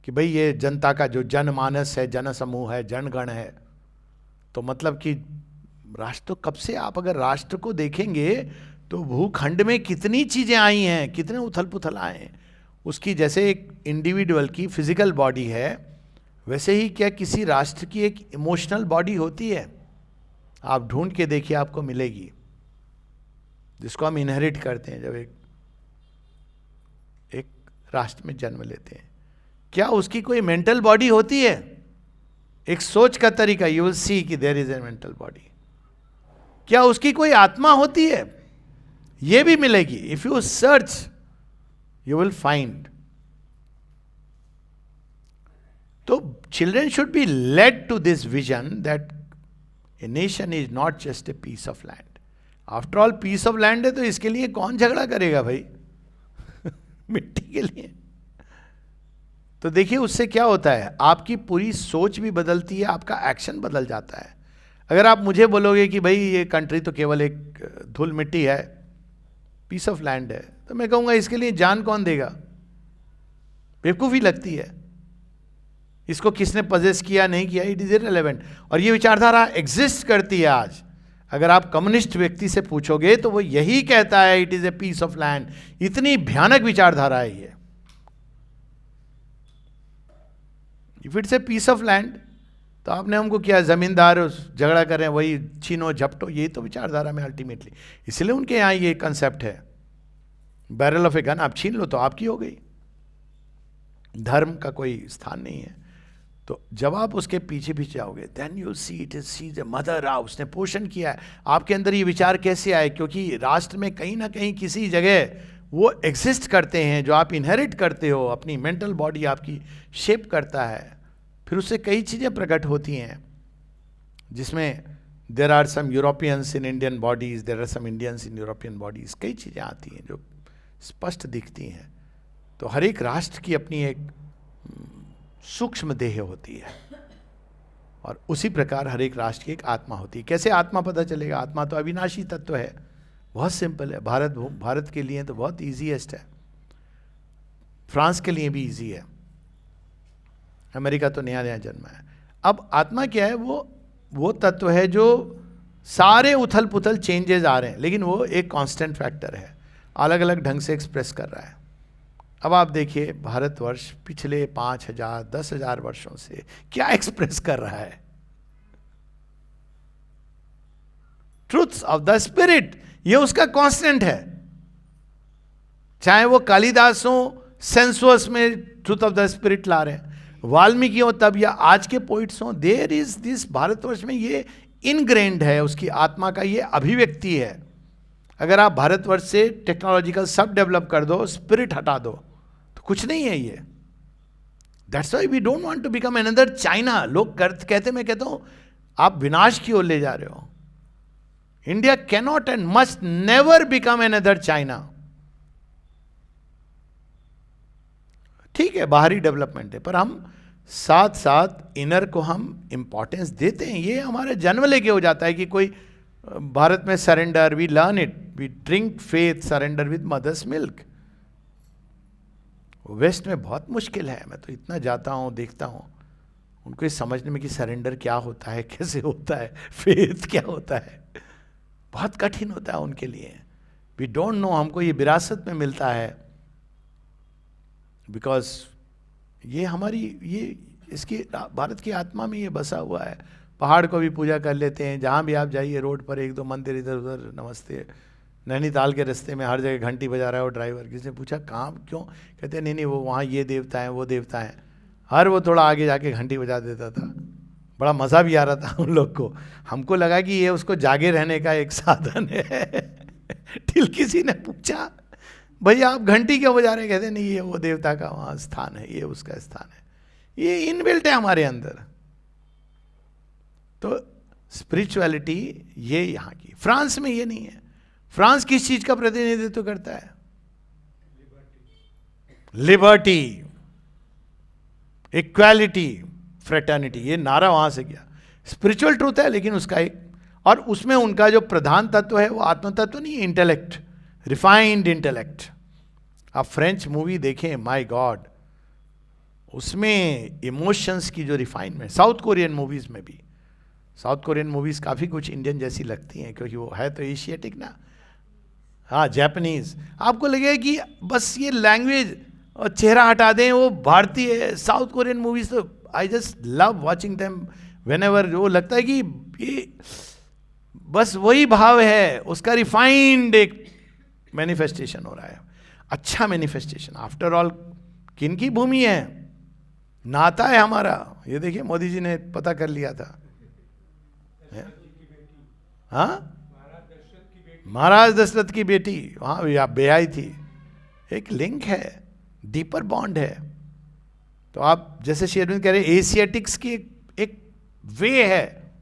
कि भाई ये जनता का जो जनमानस है, जन समूह है, जनगण है, तो मतलब कि राष्ट्र तो कब से, आप अगर राष्ट्र को देखेंगे तो भूखंड में कितनी चीजें आई हैं, कितने उथल पुथल आए हैं। उसकी जैसे एक इंडिविजुअल की फिजिकल बॉडी है, वैसे ही क्या किसी राष्ट्र की एक इमोशनल बॉडी होती है? आप ढूंढ के देखिए, आपको मिलेगी, जिसको हम इनहेरिट करते हैं जब एक राष्ट्र में जन्म लेते हैं। क्या उसकी कोई मेंटल बॉडी होती है? एक सोच का तरीका, यू विल सी कि there is a mental body. क्या उसकी कोई आत्मा होती है? ये भी मिलेगी। If you search you will find. तो children should be led to this vision that a nation is not just a piece of land. After all piece of land है, तो इसके लिए कौन झगड़ा करेगा भाई? मिट्टी के लिए। तो देखिए उससे क्या होता है, आपकी पूरी सोच भी बदलती है, आपका एक्शन बदल जाता है। अगर आप मुझे बोलोगे कि भाई ये कंट्री तो केवल एक धूल मिट्टी है, पीस ऑफ लैंड है, तो मैं कहूंगा इसके लिए जान कौन देगा? बेवकूफ़ी लगती है। इसको किसने पजेस किया नहीं किया, इट इज इररिलेवेंट। और ये विचारधारा एग्जिस्ट करती है आज। अगर आप कम्युनिस्ट व्यक्ति से पूछोगे तो वो यही कहता है, it is a piece of land. इतनी भयानक विचारधारा है ये। If it's a piece of land, तो आपने हमको क्या, जमींदार झगड़ा कर रहे हैं, वही छीनो झपटो, यही तो विचारधारा में अल्टीमेटली। इसलिए उनके यहाँ ये कंसेप्ट है, बैरल ऑफ ए गन आप छीन लो तो आपकी हो गई, धर्म का कोई स्थान नहीं है। तो जब आप उसके पीछे पीछे जाओगे, then you see it is see the mother, उसने पोषण किया है आपके अंदर। ये विचार कैसे आए? क्योंकि राष्ट्र में कहीं ना कहीं किसी जगह वो एग्जिस्ट करते हैं जो आप इनहेरिट करते हो, अपनी मेंटल बॉडी आपकी शेप करता है, फिर उससे कई चीज़ें प्रकट होती हैं, जिसमें there are some Europeans in Indian bodies, there are some Indians in European bodies, कई चीज़ें आती हैं जो स्पष्ट दिखती हैं। तो हर एक राष्ट्र की अपनी एक सूक्ष्म देह होती है, और उसी प्रकार हर एक राष्ट्र की एक आत्मा होती है। कैसे आत्मा पता चलेगा? आत्मा तो अविनाशी तत्व है, बहुत सिंपल है। भारत के लिए तो बहुत ईजीएस्ट है, फ्रांस के लिए भी इजी है, अमेरिका तो नया नया जन्मा है। अब आत्मा क्या है? वो तत्व है जो सारे उथल पुथल चेंजेस आ रहे हैं, लेकिन वो एक कांस्टेंट फैक्टर है, अलग अलग ढंग से एक्सप्रेस कर रहा है। अब आप देखिए भारतवर्ष पिछले 5,000 10,000 वर्षों से क्या एक्सप्रेस कर रहा है? ट्रूथ्स ऑफ द स्पिरिट, ये उसका कांस्टेंट है। चाहे वो कालिदास हो, सेंसुअस में ट्रूथ ऑफ द स्पिरिट ला रहे हैं, वाल्मीकि हो तब, या आज के पोइट्स हो, देयर इज दिस, भारतवर्ष में ये इनग्रेन्ड है, उसकी आत्मा का ये अभिव्यक्ति है। अगर आप भारतवर्ष से टेक्नोलॉजिकल सब डेवलप कर दो, स्पिरिट हटा दो, तो कुछ नहीं है ये। That's why we don't want to become another China. लोग कहते, मैं कहता हूं आप विनाश की ओर ले जा रहे हो। India cannot and must never become another China. ठीक है, बाहरी डेवलपमेंट है, पर हम साथ साथ इनर को हम इंपॉर्टेंस देते हैं। ये हमारे जन्म लेके हो जाता है कि कोई भारत में surrender, we learn it, we drink faith, surrender with mother's milk. West में बहुत मुश्किल है, मैं तो इतना जाता हूँ, देखता हूँ, उनको ये समझने में कि सरेंडर क्या होता है, कैसे होता है, फेथ क्या होता है, बहुत कठिन होता है उनके लिए। वी डोंट नो, हमको ये विरासत में मिलता है, बिकॉज ये हमारी, ये इसकी भारत की आत्मा में ये बसा हुआ है। पहाड़ को भी पूजा कर लेते हैं, जहाँ भी आप जाइए रोड पर एक दो मंदिर इधर उधर, नमस्ते। नैनीताल के रास्ते में हर जगह घंटी बजा रहा है वो ड्राइवर, किसी ने पूछा कहाँ क्यों, कहते नहीं नहीं वो वहाँ ये देवता है वो देवता है, हर वो थोड़ा आगे जाके घंटी बजा देता था। बड़ा मज़ा भी आ रहा था उन लोग को, हमको लगा कि ये उसको जागे रहने का एक साधन है। till किसी ने पूछा भैया आप घंटी क्यों बजा रहे हैं, कहते नहीं ये वो देवता का वहाँ स्थान है, ये उसका स्थान है, ये इनबिल्ट है हमारे अंदर। तो स्पिरिचुअलिटी ये यहाँ की, फ्रांस में ये नहीं है। फ्रांस किस चीज का प्रतिनिधित्व करता है? लिबर्टी, इक्वालिटी, फ्रेटर्निटी, ये नारा वहां से गया। स्पिरिचुअल ट्रूथ है, लेकिन उसका एक, और उसमें उनका जो प्रधान तत्व है वो आत्म तत्व नहीं है, इंटेलेक्ट, रिफाइंड इंटेलेक्ट। आप फ्रेंच मूवी देखें, माय गॉड, उसमें इमोशंस की जो रिफाइनमेंट, साउथ कोरियन मूवीज में भी, साउथ कोरियन मूवीज काफी कुछ इंडियन जैसी लगती हैं, क्योंकि वो है तो एशियाटिक ना। हाँ, जापानीज, आपको लगेगा कि बस ये लैंग्वेज और चेहरा हटा दें वो भारतीय है। साउथ कोरियन मूवीज तो I just love watching them whenever, वो लगता है कि ये बस वही भाव है, उसका रिफाइंड एक मैनिफेस्टेशन हो रहा है, अच्छा मैनिफेस्टेशन। आफ्टर ऑल किन की भूमि है, नाता है हमारा। ये देखिए मोदी जी ने पता कर लिया था, हाँ, महाराज दशरथ की बेटी वहां बेहाई थी, एक लिंक है, डीपर बॉन्ड है। तो आप जैसे शेरविन कह रहे एशियाटिक्स की एक वे है,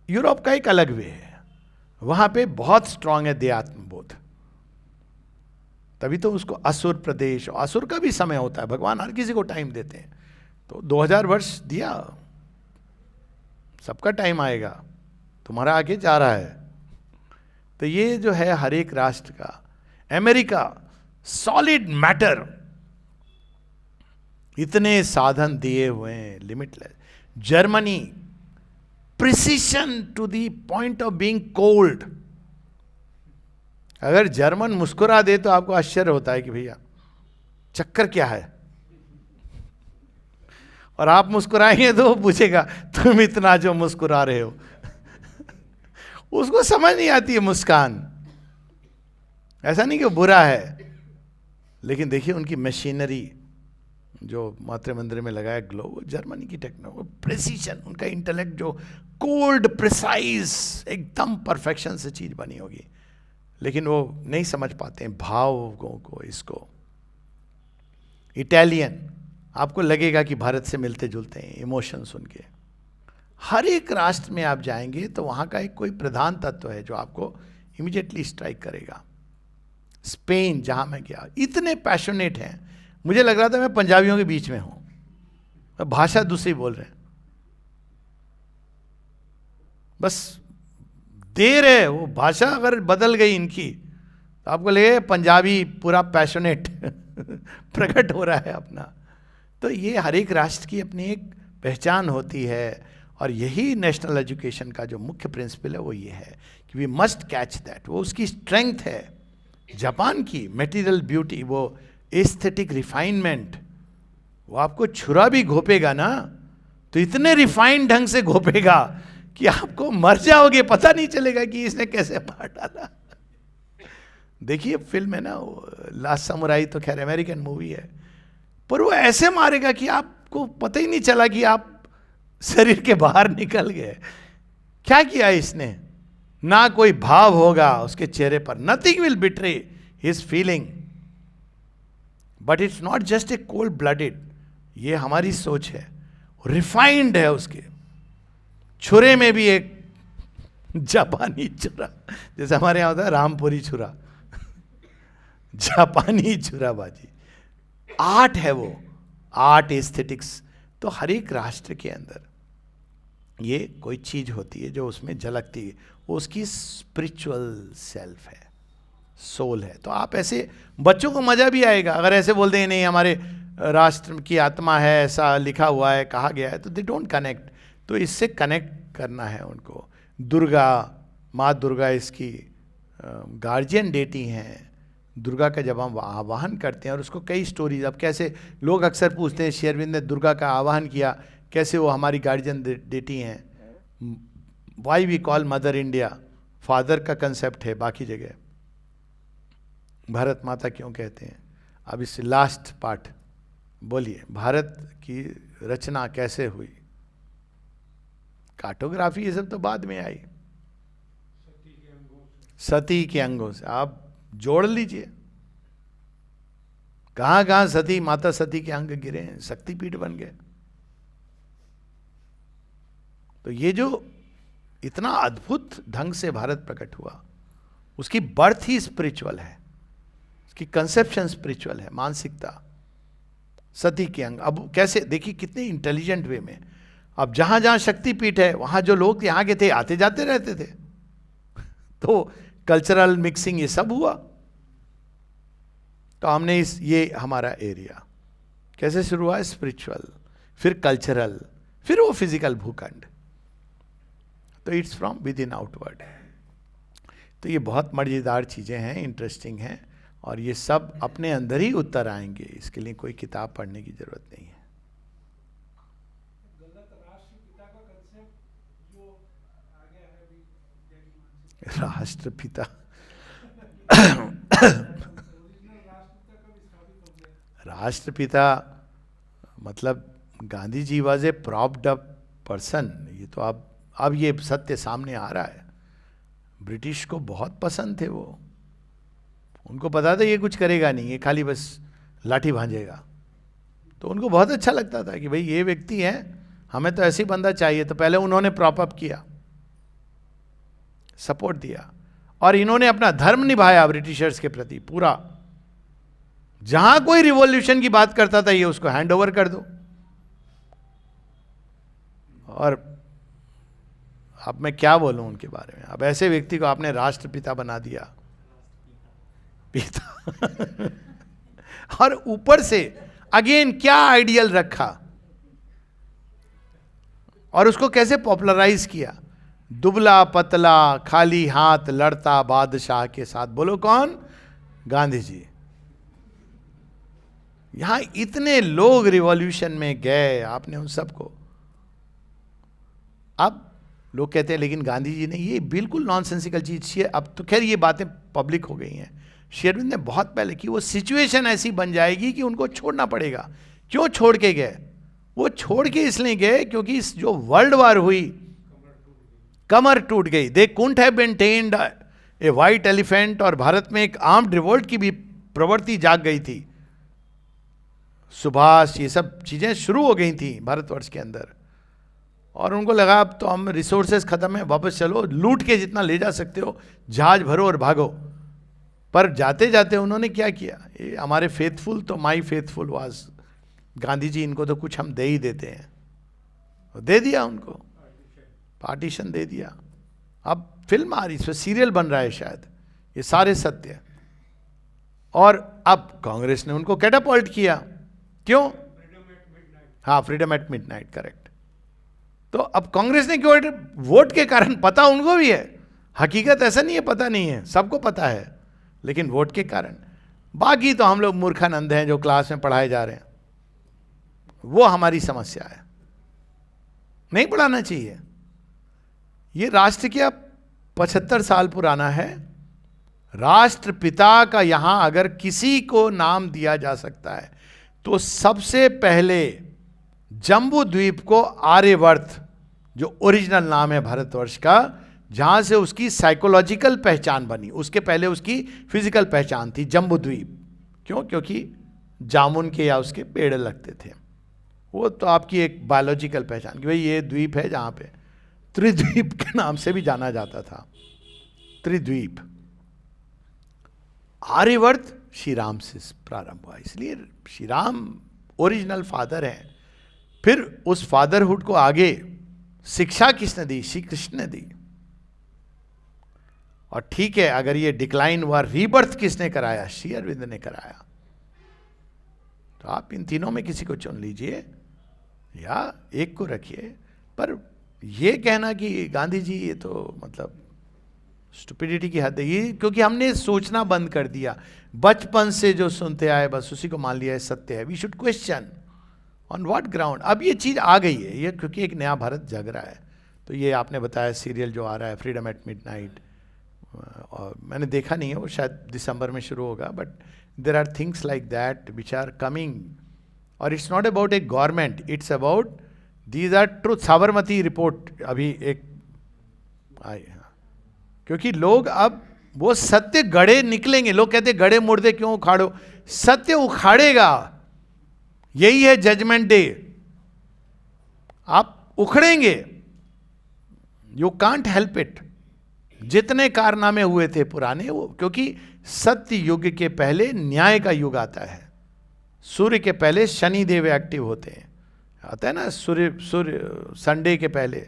यूरोप का एक अलग वे है, वहां पे बहुत स्ट्रांग है देहात्म बोध। तभी तो उसको असुर प्रदेश, असुर का भी समय होता है, भगवान हर किसी को टाइम देते हैं। तो 2000 वर्ष दिया, सबका टाइम आएगा, तुम्हारा आगे जा रहा है। तो ये जो है हर एक राष्ट्र का, अमेरिका सॉलिड मैटर, इतने साधन दिए हुए हैं, limitless. Germany precision to the point of being cold. अगर जर्मन मुस्कुरा दे तो आपको आश्चर्य होता है कि भैया चक्कर क्या है। और आप मुस्कुराएंगे तो वो पूछेगा तुम इतना जो मुस्कुरा रहे हो। उसको समझ नहीं आती है मुस्कान। ऐसा नहीं कि वो बुरा है, लेकिन देखिए उनकी मशीनरी जो मातृ मंदिर में लगाया ग्लो, वो जर्मनी की टेक्नोलॉजी, प्रेसिशन, उनका इंटेलेक्ट जो कोल्ड प्रिसाइज एकदम परफेक्शन से चीज बनी होगी, लेकिन वो नहीं समझ पाते हैं भावों को। इसको इटालियन आपको लगेगा कि भारत से मिलते जुलते हैं इमोशंस उनके। हर एक राष्ट्र में आप जाएंगे तो वहां का एक कोई प्रधान तत्व है जो आपको इमीडिएटली स्ट्राइक करेगा। स्पेन जहां मैं गया, इतने पैशनेट हैं, मुझे लग रहा था मैं पंजाबियों के बीच में हूं, भाषा दूसरी बोल रहे हैं, बस देर है, वो भाषा अगर बदल गई इनकी तो आपको लगेगा पंजाबी पूरा पैशनेट प्रकट हो रहा है अपना। तो ये हर एक राष्ट्र की अपनी एक पहचान होती है, और यही नेशनल एजुकेशन का जो मुख्य प्रिंसिपल है वो ये है कि वी मस्ट कैच दैट। वो उसकी स्ट्रेंथ है। जापान की मटेरियल ब्यूटी, वो एस्थेटिक रिफाइनमेंट, वो आपको छुरा भी घोपेगा ना तो इतने रिफाइंड ढंग से घोपेगा कि आपको मर जाओगे, पता नहीं चलेगा कि इसने कैसे मार डाला। देखिए फिल्म है ना लास्ट समुराई, तो खैर अमेरिकन मूवी है, पर वो ऐसे मारेगा कि आपको पता ही नहीं चला कि आप शरीर के बाहर निकल गए। क्या किया इसने? ना कोई भाव होगा उसके चेहरे पर, nothing will betray his feeling, but it's not just A cold blooded, ये हमारी सोच है, रिफाइंड है उसके छुरे में भी एक जापानी छुरा, जैसे हमारे यहां होता है रामपुरी छुरा, जापानी छुराबाजी। आर्ट है वो, आर्ट एस्थेटिक्स। तो हर एक राष्ट्र के अंदर ये कोई चीज होती है जो उसमें झलकती है, वो उसकी स्पिरिचुअल सेल्फ है, सोल है। तो आप ऐसे बच्चों को मजा भी आएगा अगर ऐसे बोल दें नहीं हमारे राष्ट्र की आत्मा है, ऐसा लिखा हुआ है, कहा गया है, तो दे डोंट कनेक्ट। तो इससे कनेक्ट करना है उनको। दुर्गा, माँ दुर्गा इसकी गार्जियन डेटी हैं। दुर्गा का जब हम आवाहन करते हैं, और उसको कई स्टोरीज, अब कैसे लोग अक्सर पूछते हैं श्री अरविंद ने दुर्गा का आवाहन किया, कैसे वो हमारी गार्जियन डेटी हैं। Why we call mother India, father का कंसेप्ट है, बाकी जगह भारत माता क्यों कहते हैं। अब इस लास्ट पार्ट बोलिए, भारत की रचना कैसे हुई? कार्टोग्राफी ये सब तो बाद में आई, सती के अंगों से आप जोड़ लीजिए, कहां कहां सती, माता सती के अंग गिरे हैं, शक्तिपीठ बन गए। तो ये जो इतना अद्भुत ढंग से भारत प्रकट हुआ, उसकी बर्थ ही स्पिरिचुअल है, उसकी कंसेप्शन स्पिरिचुअल है, मानसिकता सती के अंग। अब कैसे देखिए कितने इंटेलिजेंट वे में, अब जहां जहां शक्तिपीठ है वहां जो लोग यहां के थे आते जाते रहते थे, तो कल्चरल मिक्सिंग ये सब हुआ। तो हमने ये हमारा एरिया कैसे शुरू हुआ, स्पिरिचुअल, फिर कल्चरल, फिर वो फिजिकल भूखंड। तो it's from with in outward. तो ये बहुत मजेदार चीजें हैं, इंटरेस्टिंग हैं, और ये सब अपने अंदर ही उत्तर आएंगे, इसके लिए कोई किताब पढ़ने की जरूरत नहीं है। राष्ट्रपिता राष्ट्रपिता मतलब Gandhi ji was a propped up person. ये तो अब ये सत्य सामने आ रहा है। ब्रिटिश को बहुत पसंद थे वो, उनको पता था ये कुछ करेगा नहीं, ये खाली बस लाठी भांजेगा। तो उनको बहुत अच्छा लगता था कि भाई ये व्यक्ति है, हमें तो ऐसे ही बंदा चाहिए। तो पहले उन्होंने प्रॉप अप किया, सपोर्ट दिया, और इन्होंने अपना धर्म निभाया ब्रिटिशर्स के प्रति पूरा। जहां कोई रिवॉल्यूशन की बात करता था, ये उसको हैंड ओवर कर दो। और अब मैं क्या बोलूं उनके बारे में। अब ऐसे व्यक्ति को आपने राष्ट्रपिता बना दिया, पिता और ऊपर से अगेन क्या आइडियल रखा, और उसको कैसे पॉपुलराइज किया। दुबला पतला खाली हाथ लड़ता बादशाह के साथ, बोलो कौन? गांधी जी। यहां इतने लोग रिवॉल्यूशन में गए, आपने उन सबको, अब लोग कहते हैं लेकिन गांधी जी ने, ये बिल्कुल नॉनसेंसिकल चीज। अब तो खैर ये बातें पब्लिक हो गई हैं, श्री अरविंद ने बहुत पहले की, वो सिचुएशन ऐसी बन जाएगी कि उनको छोड़ना पड़ेगा। क्यों छोड़ के गए? वो छोड़ के इसलिए गए क्योंकि जो वर्ल्ड वार हुई, कमर टूट गई। They couldn't have maintained a white elephant, और भारत में एक आर्म्ड रिवोल्ट की भी प्रवृत्ति जाग गई थी। सुभाष, ये सब चीजें शुरू हो गई थी भारतवर्ष के अंदर, और उनको लगा अब तो हम रिसोर्सेज खत्म है, वापस चलो, लूट के जितना ले जा सकते हो जहाज भरो और भागो। पर जाते जाते उन्होंने क्या किया, ये हमारे फेथफुल, तो माई फेथफुल वाज गांधी जी, इनको तो कुछ हम दे ही देते हैं, दे दिया उनको, पार्टीशन दे दिया। अब फिल्म आ रही, इस पर सीरियल बन रहा है शायद, ये सारे सत्य। और अब कांग्रेस ने उनको कैटापल्ट किया। क्यों? हाँ, फ्रीडम एट मिडनाइट, करेक्ट। तो अब कांग्रेस ने क्यों? वोट के कारण, पता उनको भी है, हकीकत ऐसा नहीं है पता नहीं है, सबको पता है, लेकिन वोट के कारण। बाकी तो हम लोग मूर्खानंद हैं जो क्लास में पढ़ाए जा रहे हैं, वो हमारी समस्या है, नहीं पढ़ाना चाहिए। ये राष्ट्र क्या 75 साल पुराना है। राष्ट्रपिता का यहां अगर किसी को नाम दिया जा सकता है तो सबसे पहले जम्बू द्वीप को आर्यवर्त, जो ओरिजिनल नाम है भारतवर्ष का, जहां से उसकी साइकोलॉजिकल पहचान बनी, उसके पहले उसकी फिजिकल पहचान थी जम्बू द्वीप। क्यों? क्योंकि जामुन के या उसके पेड़ लगते थे, वो तो आपकी एक बायोलॉजिकल पहचान कि भाई ये द्वीप है, जहां पे त्रिद्वीप के नाम से भी जाना जाता था, त्रिद्वीप। आर्यवर्त श्री राम से प्रारंभ हुआ, इसलिए श्री राम ओरिजिनल फादर हैं। फिर उस फादरहुड को आगे शिक्षा किसने दी? श्री कृष्ण ने दी। और ठीक है, अगर ये डिक्लाइन हुआ, रीबर्थ किसने कराया? श्री अरविंद ने कराया। तो आप इन तीनों में किसी को चुन लीजिए या एक को रखिए। पर ये कहना कि गांधी जी, ये तो मतलब स्टुपिडिटी की हद है ये, क्योंकि हमने सोचना बंद कर दिया। बचपन से जो सुनते आए बस उसी को मान लिया है सत्य है। We should question on what ground. अब ये चीज आ गई है, ये क्योंकि एक नया भारत जग रहा है। तो ये आपने बताया सीरियल जो आ रहा है फ्रीडम एट मिडनाइट, और मैंने देखा नहीं है, वो शायद दिसंबर में शुरू होगा, but there are things like that which are coming. और it's not about a government, it's about these are truth. Sabarmati report अभी एक आई, क्योंकि लोग अब वो सत्य गड़े निकलेंगे। लोग कहते गड़े मुर्दे क्यों उखाड़ो, सत्य उखाड़ेगा, यही है जजमेंट डे। आप उखड़ेंगे, यू कांट हेल्प इट। जितने कारनामे हुए थे पुराने, वो क्योंकि सत्य युग के पहले न्याय का युग आता है। सूर्य के पहले शनि देव एक्टिव होते हैं, आता है ना, सूर्य संडे के पहले,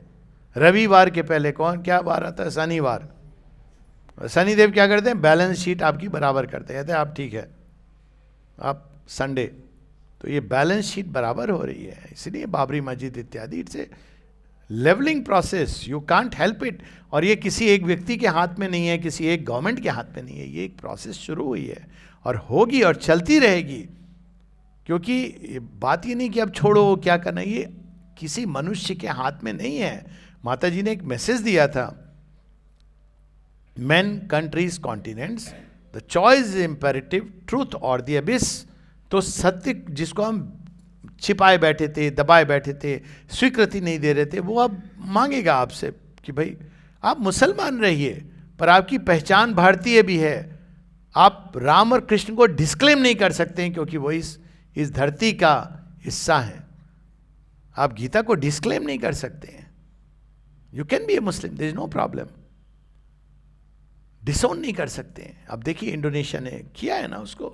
रविवार के पहले कौन क्या बार आता है? शनिवार। शनिदेव क्या करते हैं? बैलेंस शीट आपकी बराबर करते हैं, कहते हैं आप ठीक है, आप संडे। तो ये बैलेंस शीट बराबर हो रही है, इसलिए बाबरी मस्जिद इत्यादि, it's a levelling process, you can't help it. और ये किसी एक व्यक्ति के हाथ में नहीं है, किसी एक गवर्नमेंट के हाथ में नहीं है, ये एक प्रोसेस शुरू हुई है और होगी और चलती रहेगी। क्योंकि बात ये नहीं कि अब छोड़ो क्या करना, ये किसी मनुष्य के हाथ में नहीं है। माता जी ने एक मैसेज दिया था, men, countries, continents, the choice is imperative, truth or the abyss। तो सत्य जिसको हम छिपाए बैठे थे, दबाए बैठे थे, स्वीकृति नहीं दे रहे थे, वो अब मांगेगा आपसे कि भाई आप मुसलमान रहिए, पर आपकी पहचान भारतीय भी है। आप राम और कृष्ण को डिस्क्लेम नहीं कर सकते हैं क्योंकि वो इस धरती का हिस्सा है। आप गीता को डिस्क्लेम नहीं कर सकते हैं। You can be a Muslim, there is no problem, डिसोन नहीं कर सकते हैं। अब देखिए इंडोनेशिया ने किया है ना उसको,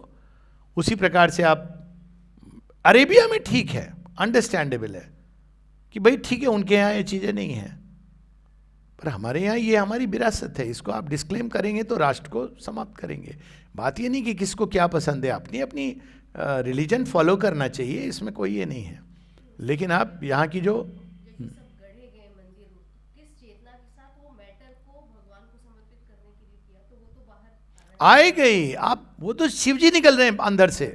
उसी प्रकार से आप अरेबिया में ठीक है, अंडरस्टैंडेबल है कि भाई ठीक है उनके यहाँ ये चीज़ें नहीं हैं, पर हमारे यहाँ ये हमारी विरासत है, इसको आप डिस्क्लेम करेंगे तो राष्ट्र को समाप्त करेंगे। बात ये नहीं कि किसको क्या पसंद है, अपनी अपनी रिलीजन फॉलो करना चाहिए, इसमें कोई ये नहीं है। लेकिन आप यहाँ की जो आए गई, आप वो तो शिव जी निकल रहे हैं अंदर से,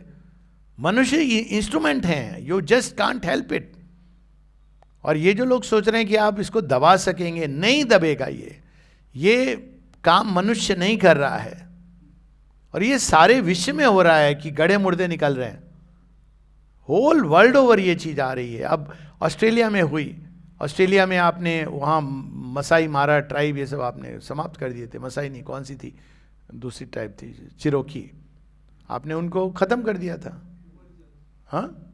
मनुष्य इंस्ट्रूमेंट हैं, you just can't help it. और ये जो लोग सोच रहे हैं कि आप इसको दबा सकेंगे, नहीं दबेगा ये काम मनुष्य नहीं कर रहा है। और ये सारे विश्व में हो रहा है कि गड़े मुर्दे निकल रहे हैं, होल वर्ल्ड ओवर ये चीज आ रही है। अब ऑस्ट्रेलिया में हुई, ऑस्ट्रेलिया में आपने वहाँ मसाई मारा ट्राइब, ये सब आपने समाप्त कर दिए थे। मसाई नहीं, कौन सी थी दूसरी ट्राइब थी, चिरोकी, आपने उनको खत्म कर दिया था। हाँ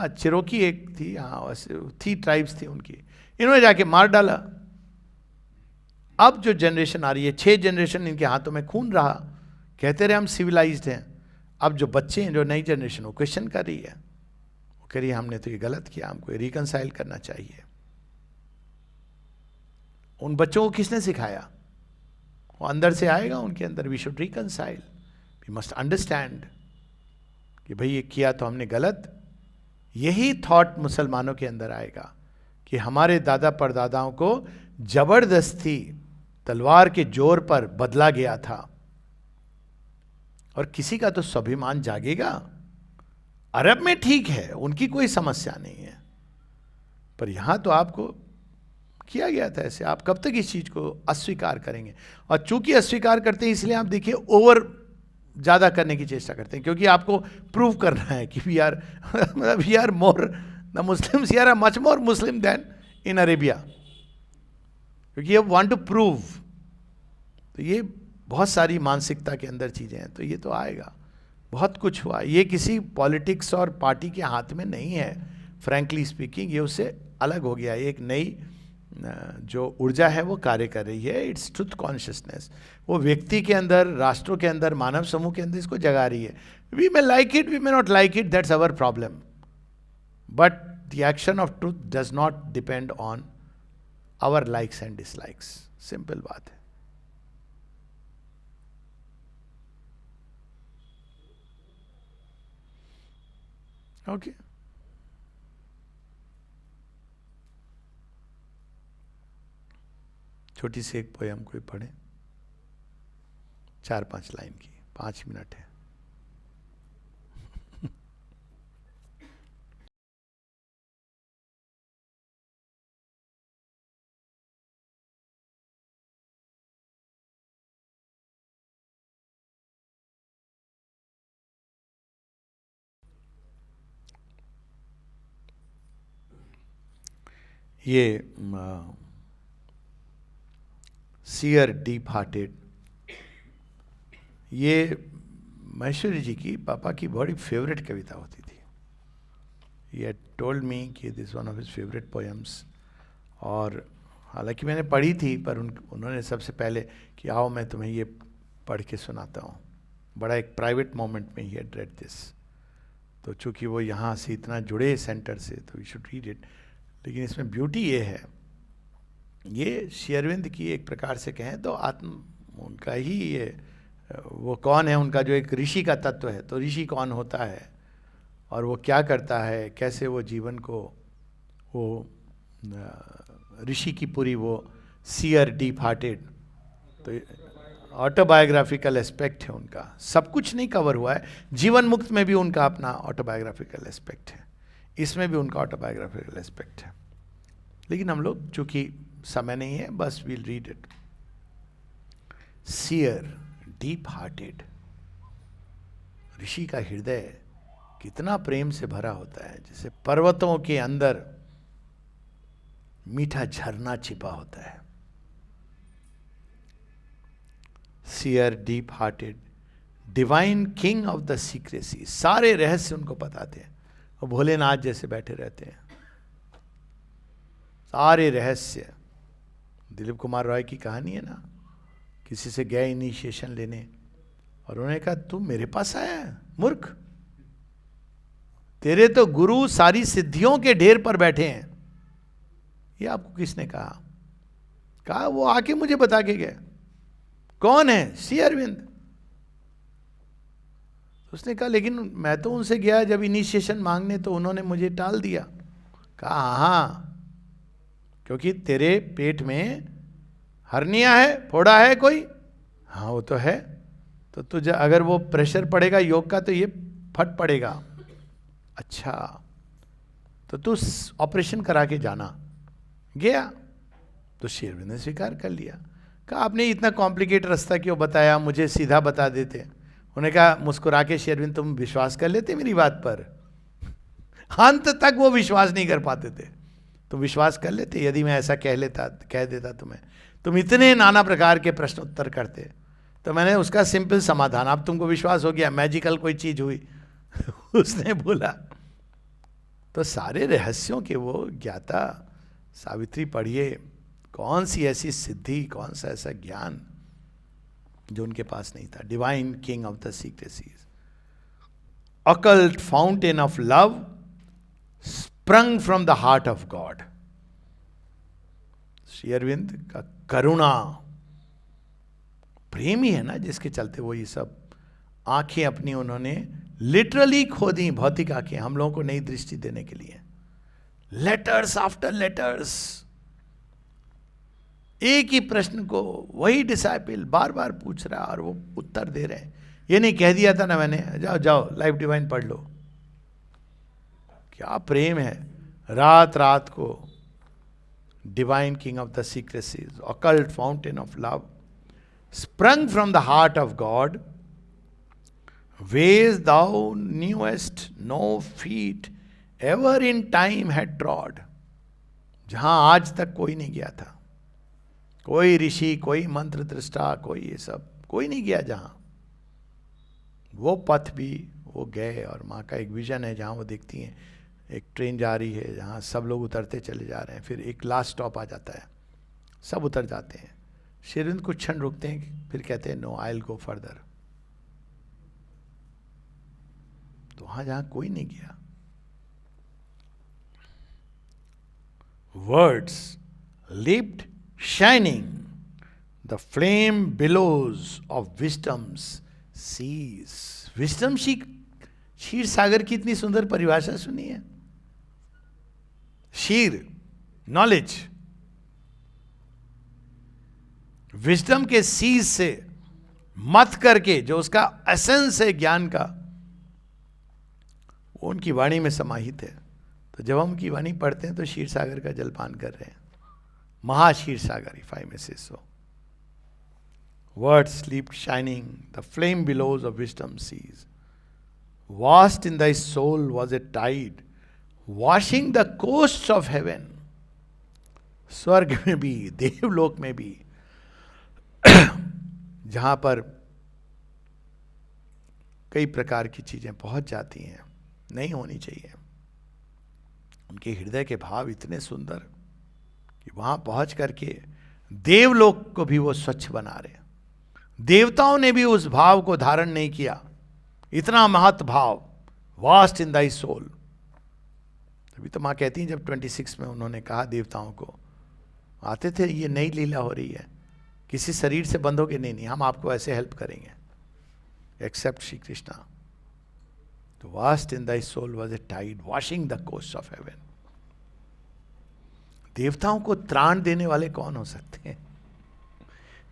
चिरोकी एक थी, हाँ थी, ट्राइब्स थी उनकी, इन्होंने जाके मार डाला। अब जो जनरेशन आ रही है, 6 जनरेशन इनके हाथों में खून रहा, कहते रहे हम सिविलाइज्ड हैं। अब जो बच्चे हैं, जो नई जनरेशन, वो क्वेश्चन कर रही है, वो कह रही है हमने तो ये गलत किया, हमको रिकंसाइल करना चाहिए। उन बच्चों को किसने सिखाया? वो अंदर से आएगा उनके अंदर, we should reconcile, we must understand कि भाई ये किया तो हमने गलत। यही थॉट मुसलमानों के अंदर आएगा कि हमारे दादा परदादाओं को जबरदस्ती तलवार के जोर पर बदला गया था, और किसी का तो स्वाभिमान जागेगा। अरब में ठीक है, उनकी कोई समस्या नहीं है, पर यहां तो आपको किया गया था ऐसे। आप कब तक इस चीज को अस्वीकार करेंगे? और चूंकि अस्वीकार करते हैं, इसलिए आप देखिए ओवर ज्यादा करने की चेष्टा करते हैं, क्योंकि आपको प्रूव करना है कि we are we are more, the Muslims are much more Muslim than in Arabia, क्योंकि ये वांट टू प्रूव। तो ये बहुत सारी मानसिकता के अंदर चीजें हैं, तो ये तो आएगा। बहुत कुछ हुआ, ये किसी पॉलिटिक्स और पार्टी के हाथ में नहीं है, फ्रैंकली स्पीकिंग। ये उससे अलग हो गया, एक नई जो ऊर्जा है वो कार्य कर रही है। इट्स ट्रुथ कॉन्शियसनेस, वो व्यक्ति के अंदर, राष्ट्रों के अंदर, मानव समूह के अंदर इसको जगा रही है। We may like it, we may not like it, that's our problem, but the action of truth does not depend on our likes and dislikes. Simple बात है। ओके छोटी सी एक पोयम कोई पढ़े, 4-5 लाइन की, 5 मिनट है। ये सीयर डीप हार्टेड, ये महेश्वरी जी की, पापा की बड़ी फेवरेट कविता होती थी। ये टोल्ड मी कि this one of his favourite poems. और हालांकि मैंने पढ़ी थी, पर उन्होंने सबसे पहले कि आओ मैं तुम्हें ये पढ़ के सुनाता हूँ। बड़ा एक प्राइवेट मोमेंट में ही हैड रेड दिस। तो चूँकि वो यहाँ से इतना जुड़े सेंटर से, तो वी शुड रीड इट। लेकिन इसमें ब्यूटी ये है, ये श्री अरविंद की एक प्रकार से कहें तो आत्म, उनका ही ये, वो कौन है, उनका जो एक ऋषि का तत्व है। तो ऋषि कौन होता है और वो क्या करता है, कैसे वो जीवन को, वो ऋषि की पूरी वो सीयर डीप हार्टेड, तो ऑटोबायोग्राफिकल एस्पेक्ट है उनका। सब कुछ नहीं कवर हुआ है, जीवन मुक्त में भी उनका अपना ऑटोबायोग्राफिकल एस्पेक्ट है, इसमें भी उनका ऑटोबायोग्राफिकल एस्पेक्ट है। लेकिन हम लोग चूंकि समय नहीं है, बस we'll read it. Seer deep hearted, ऋषि का हृदय कितना प्रेम से भरा होता है, जैसे पर्वतों के अंदर मीठा झरना छिपा होता है। Seer deep hearted, divine king of the secrecy, सारे रहस्य उनको पता थे। वो भोलेनाथ जैसे बैठे रहते हैं, सारे रहस्य। दिलीप कुमार रॉय की कहानी है ना, किसी से गए इनिशिएशन लेने और उन्होंने कहा तू मेरे पास आया है मूर्ख, तेरे तो गुरु सारी सिद्धियों के ढेर पर बैठे हैं। ये आपको किसने कहा? कहा वो आके मुझे बता के गए। कौन है? श्री अरविंद। उसने कहा लेकिन मैं तो उनसे गया जब इनिशिएशन मांगने, तो उन्होंने मुझे टाल दिया। कहा हाँ, क्योंकि तेरे पेट में हर्निया है, फोड़ा है कोई? हाँ वो तो है। तो तुझे अगर वो प्रेशर पड़ेगा योग का तो ये फट पड़ेगा। अच्छा, तो तू ऑपरेशन करा के जाना। गया तो श्री अरविंद ने स्वीकार कर लिया। कहा आपने इतना कॉम्प्लिकेट रास्ता क्यों बताया, मुझे सीधा बता देते। उन्होंने कहा मुस्कुरा के, श्री अरविंद तुम विश्वास कर लेते मेरी बात पर? अंत तक वो विश्वास नहीं कर पाते थे। तुम विश्वास कर लेते यदि मैं ऐसा कह देता तुम्हें? तुम इतने नाना प्रकार के प्रश्न उत्तर करते। तो मैंने उसका सिंपल समाधान, अब तुमको विश्वास हो गया, मैजिकल कोई चीज हुई। उसने बोला तो सारे रहस्यों के वो ज्ञाता सावित्री पढ़िए, कौन सी ऐसी सिद्धि, कौन सा ऐसा ज्ञान जो उनके पास नहीं था। Divine king of the secrecies, occult fountain of love sprung from the heart of God. Sri Aurobindo का करुणा, प्रेम ही है ना जिसके चलते वो ये सब आंखें अपनी उन्होंने लिटरली खो दी, भौतिक आंखें, हम लोगों को नई दृष्टि देने के लिए। लेटर्स आफ्टर लेटर्स, एक ही प्रश्न को वही डिसाइपल बार बार पूछ रहा और वो उत्तर दे रहे हैं। ये नहीं कह दिया था ना मैंने, जाओ जाओ लाइफ डिवाइन पढ़ लो। क्या प्रेम है। रात रात को divine king of the secrecies, occult fountain of love sprung from the heart of God, ways thou knewest no feet ever in time had trod। जहां आज तक कोई नहीं गया था, कोई ऋषि, कोई मंत्र दृष्टा, कोई ये सब कोई नहीं गया जहां, वो पथ भी वो गए। और माँ का एक विजन है जहां वो देखती हैं एक ट्रेन जा रही है जहां सब लोग उतरते चले जा रहे हैं, फिर एक लास्ट स्टॉप आ जाता है, सब उतर जाते हैं। श्री अरविंद कुछ क्षण रुकते हैं, फिर कहते हैं no I will go further. तो वहां जहां कोई नहीं गया, words lipped shining the flame billows of wisdom's seas. Wisdom Kshir Sagar की इतनी सुंदर परिभाषा सुनी है। क्षीर नॉलेज, विजडम के सीज से मत करके जो उसका एसेंस है ज्ञान का, वो उनकी वाणी में समाहित है। तो जब हम उनकी वाणी पढ़ते हैं तो क्षीर सागर का जलपान कर रहे हैं, महाक्षीर सागर, if I may say so. Words sleep shining the flame billows of wisdom seas, vast in thy soul was a tide washing the coast of heaven. स्वर्ग में भी देवलोक में भी जहां पर कई प्रकार की चीजें पहुंच जाती हैं, नहीं होनी चाहिए, उनके हृदय के भाव इतने सुंदर कि वहां पहुंच करके देवलोक को भी वो स्वच्छ बना रहे। देवताओं ने भी उस भाव को धारण नहीं किया, इतना महत भाव, वास्ट इन दाई सोल। तभी तो मां कहती हैं जब 26 में उन्होंने कहा देवताओं को, आते थे ये नई लीला हो रही है, किसी शरीर से बंधोगे नहीं, हम आपको ऐसे हेल्प करेंगे, एक्सेप्ट श्री कृष्णा। तो vast in thy soul was a tide washing the coast of heaven. देवताओं को त्राण देने वाले कौन हो सकते हैं?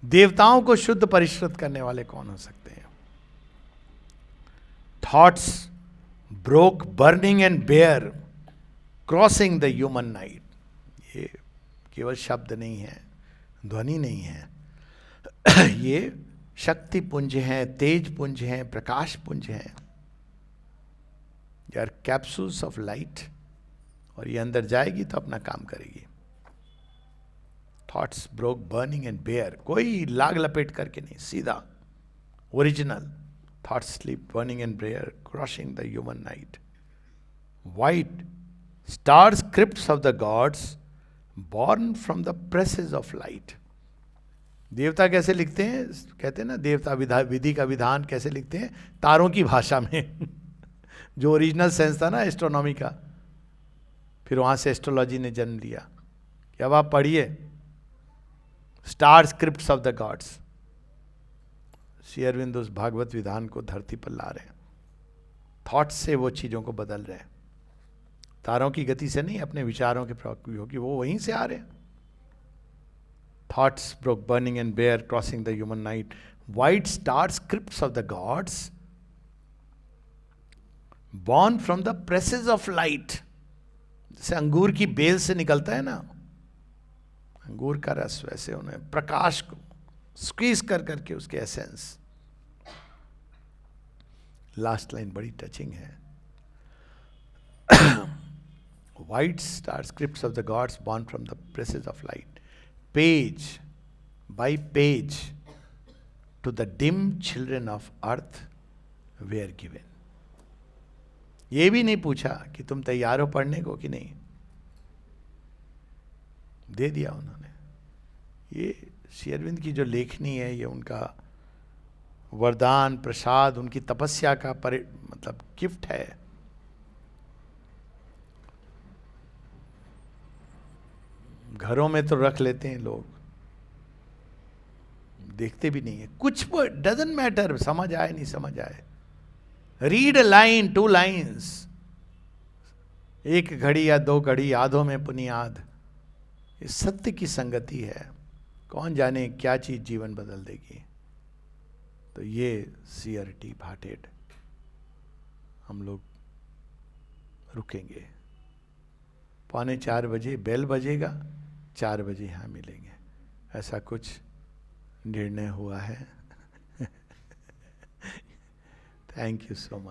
देवताओं को शुद्ध परिष्कृत करने वाले कौन हो सकते हैं? Thoughts broke burning and bare crossing the human night. ये केवल शब्द नहीं है, ध्वनि नहीं है, ये शक्ति पुंज हैं, तेज पुंज हैं, प्रकाश पुंज हैं, यार कैप्सूल्स ऑफ लाइट। और ये अंदर जाएगी तो अपना काम करेगी। Thoughts broke burning and bare, कोई लाग लपेट करके नहीं, सीधा original. Thoughts sleep burning and bare crossing the human night. White star scripts of the gods born from the presses of light. देवता कैसे लिखते हैं? कहते हैं ना देवता विधि का विधान कैसे लिखते हैं? तारों की भाषा में। जो ओरिजिनल सेंस था ना एस्ट्रोनॉमी का, फिर वहां से एस्ट्रोलॉजी ने जन्म लिया कि अब आप पढ़िए star scripts of the gods. Shri Aurobindo उस भागवत विधान को धरती पर ला रहे हैं, थॉट्स से वो चीजों को बदल रहे हैं, तारों की गति से नहीं, अपने विचारों के प्रयोग की, वो वहीं से आ रहे हैं। Thoughts broke burning and bare, crossing the human night. white star scripts of the gods, born from the presses of light. जैसे अंगूर की बेल से निकलता है ना अंगूर का रस, वैसे उन्हें प्रकाश को स्क्वीज कर करके उसके एसेंस. लास्ट लाइन बड़ी टचिंग है. White star scripts of the gods, born from the presses of light, page by page to the dim children of earth were given. ये भी नहीं पूछा कि तुम तैयार हो पढ़ने को कि नहीं, दे दिया उन्होंने. ये श्री अरविंद की जो लेखनी है, ये उनका वरदान, प्रसाद, उनकी तपस्या का मतलब गिफ्ट है. घरों में तो रख लेते हैं लोग, देखते भी नहीं है. कुछ डजंट मैटर, समझ आए नहीं समझ आए. रीड अ लाइन, 2 लाइन्स, 1 घड़ी या 2 घड़ी यादों में पुनियाद. ये सत्य की संगति है. कौन जाने क्या चीज जीवन बदल देगी. तो ये CRT भाटेड हम लोग रुकेंगे. 3:45 बजे बेल बजेगा, 4 बजे यहाँ मिलेंगे. ऐसा कुछ निर्णय हुआ है. Thank you so much.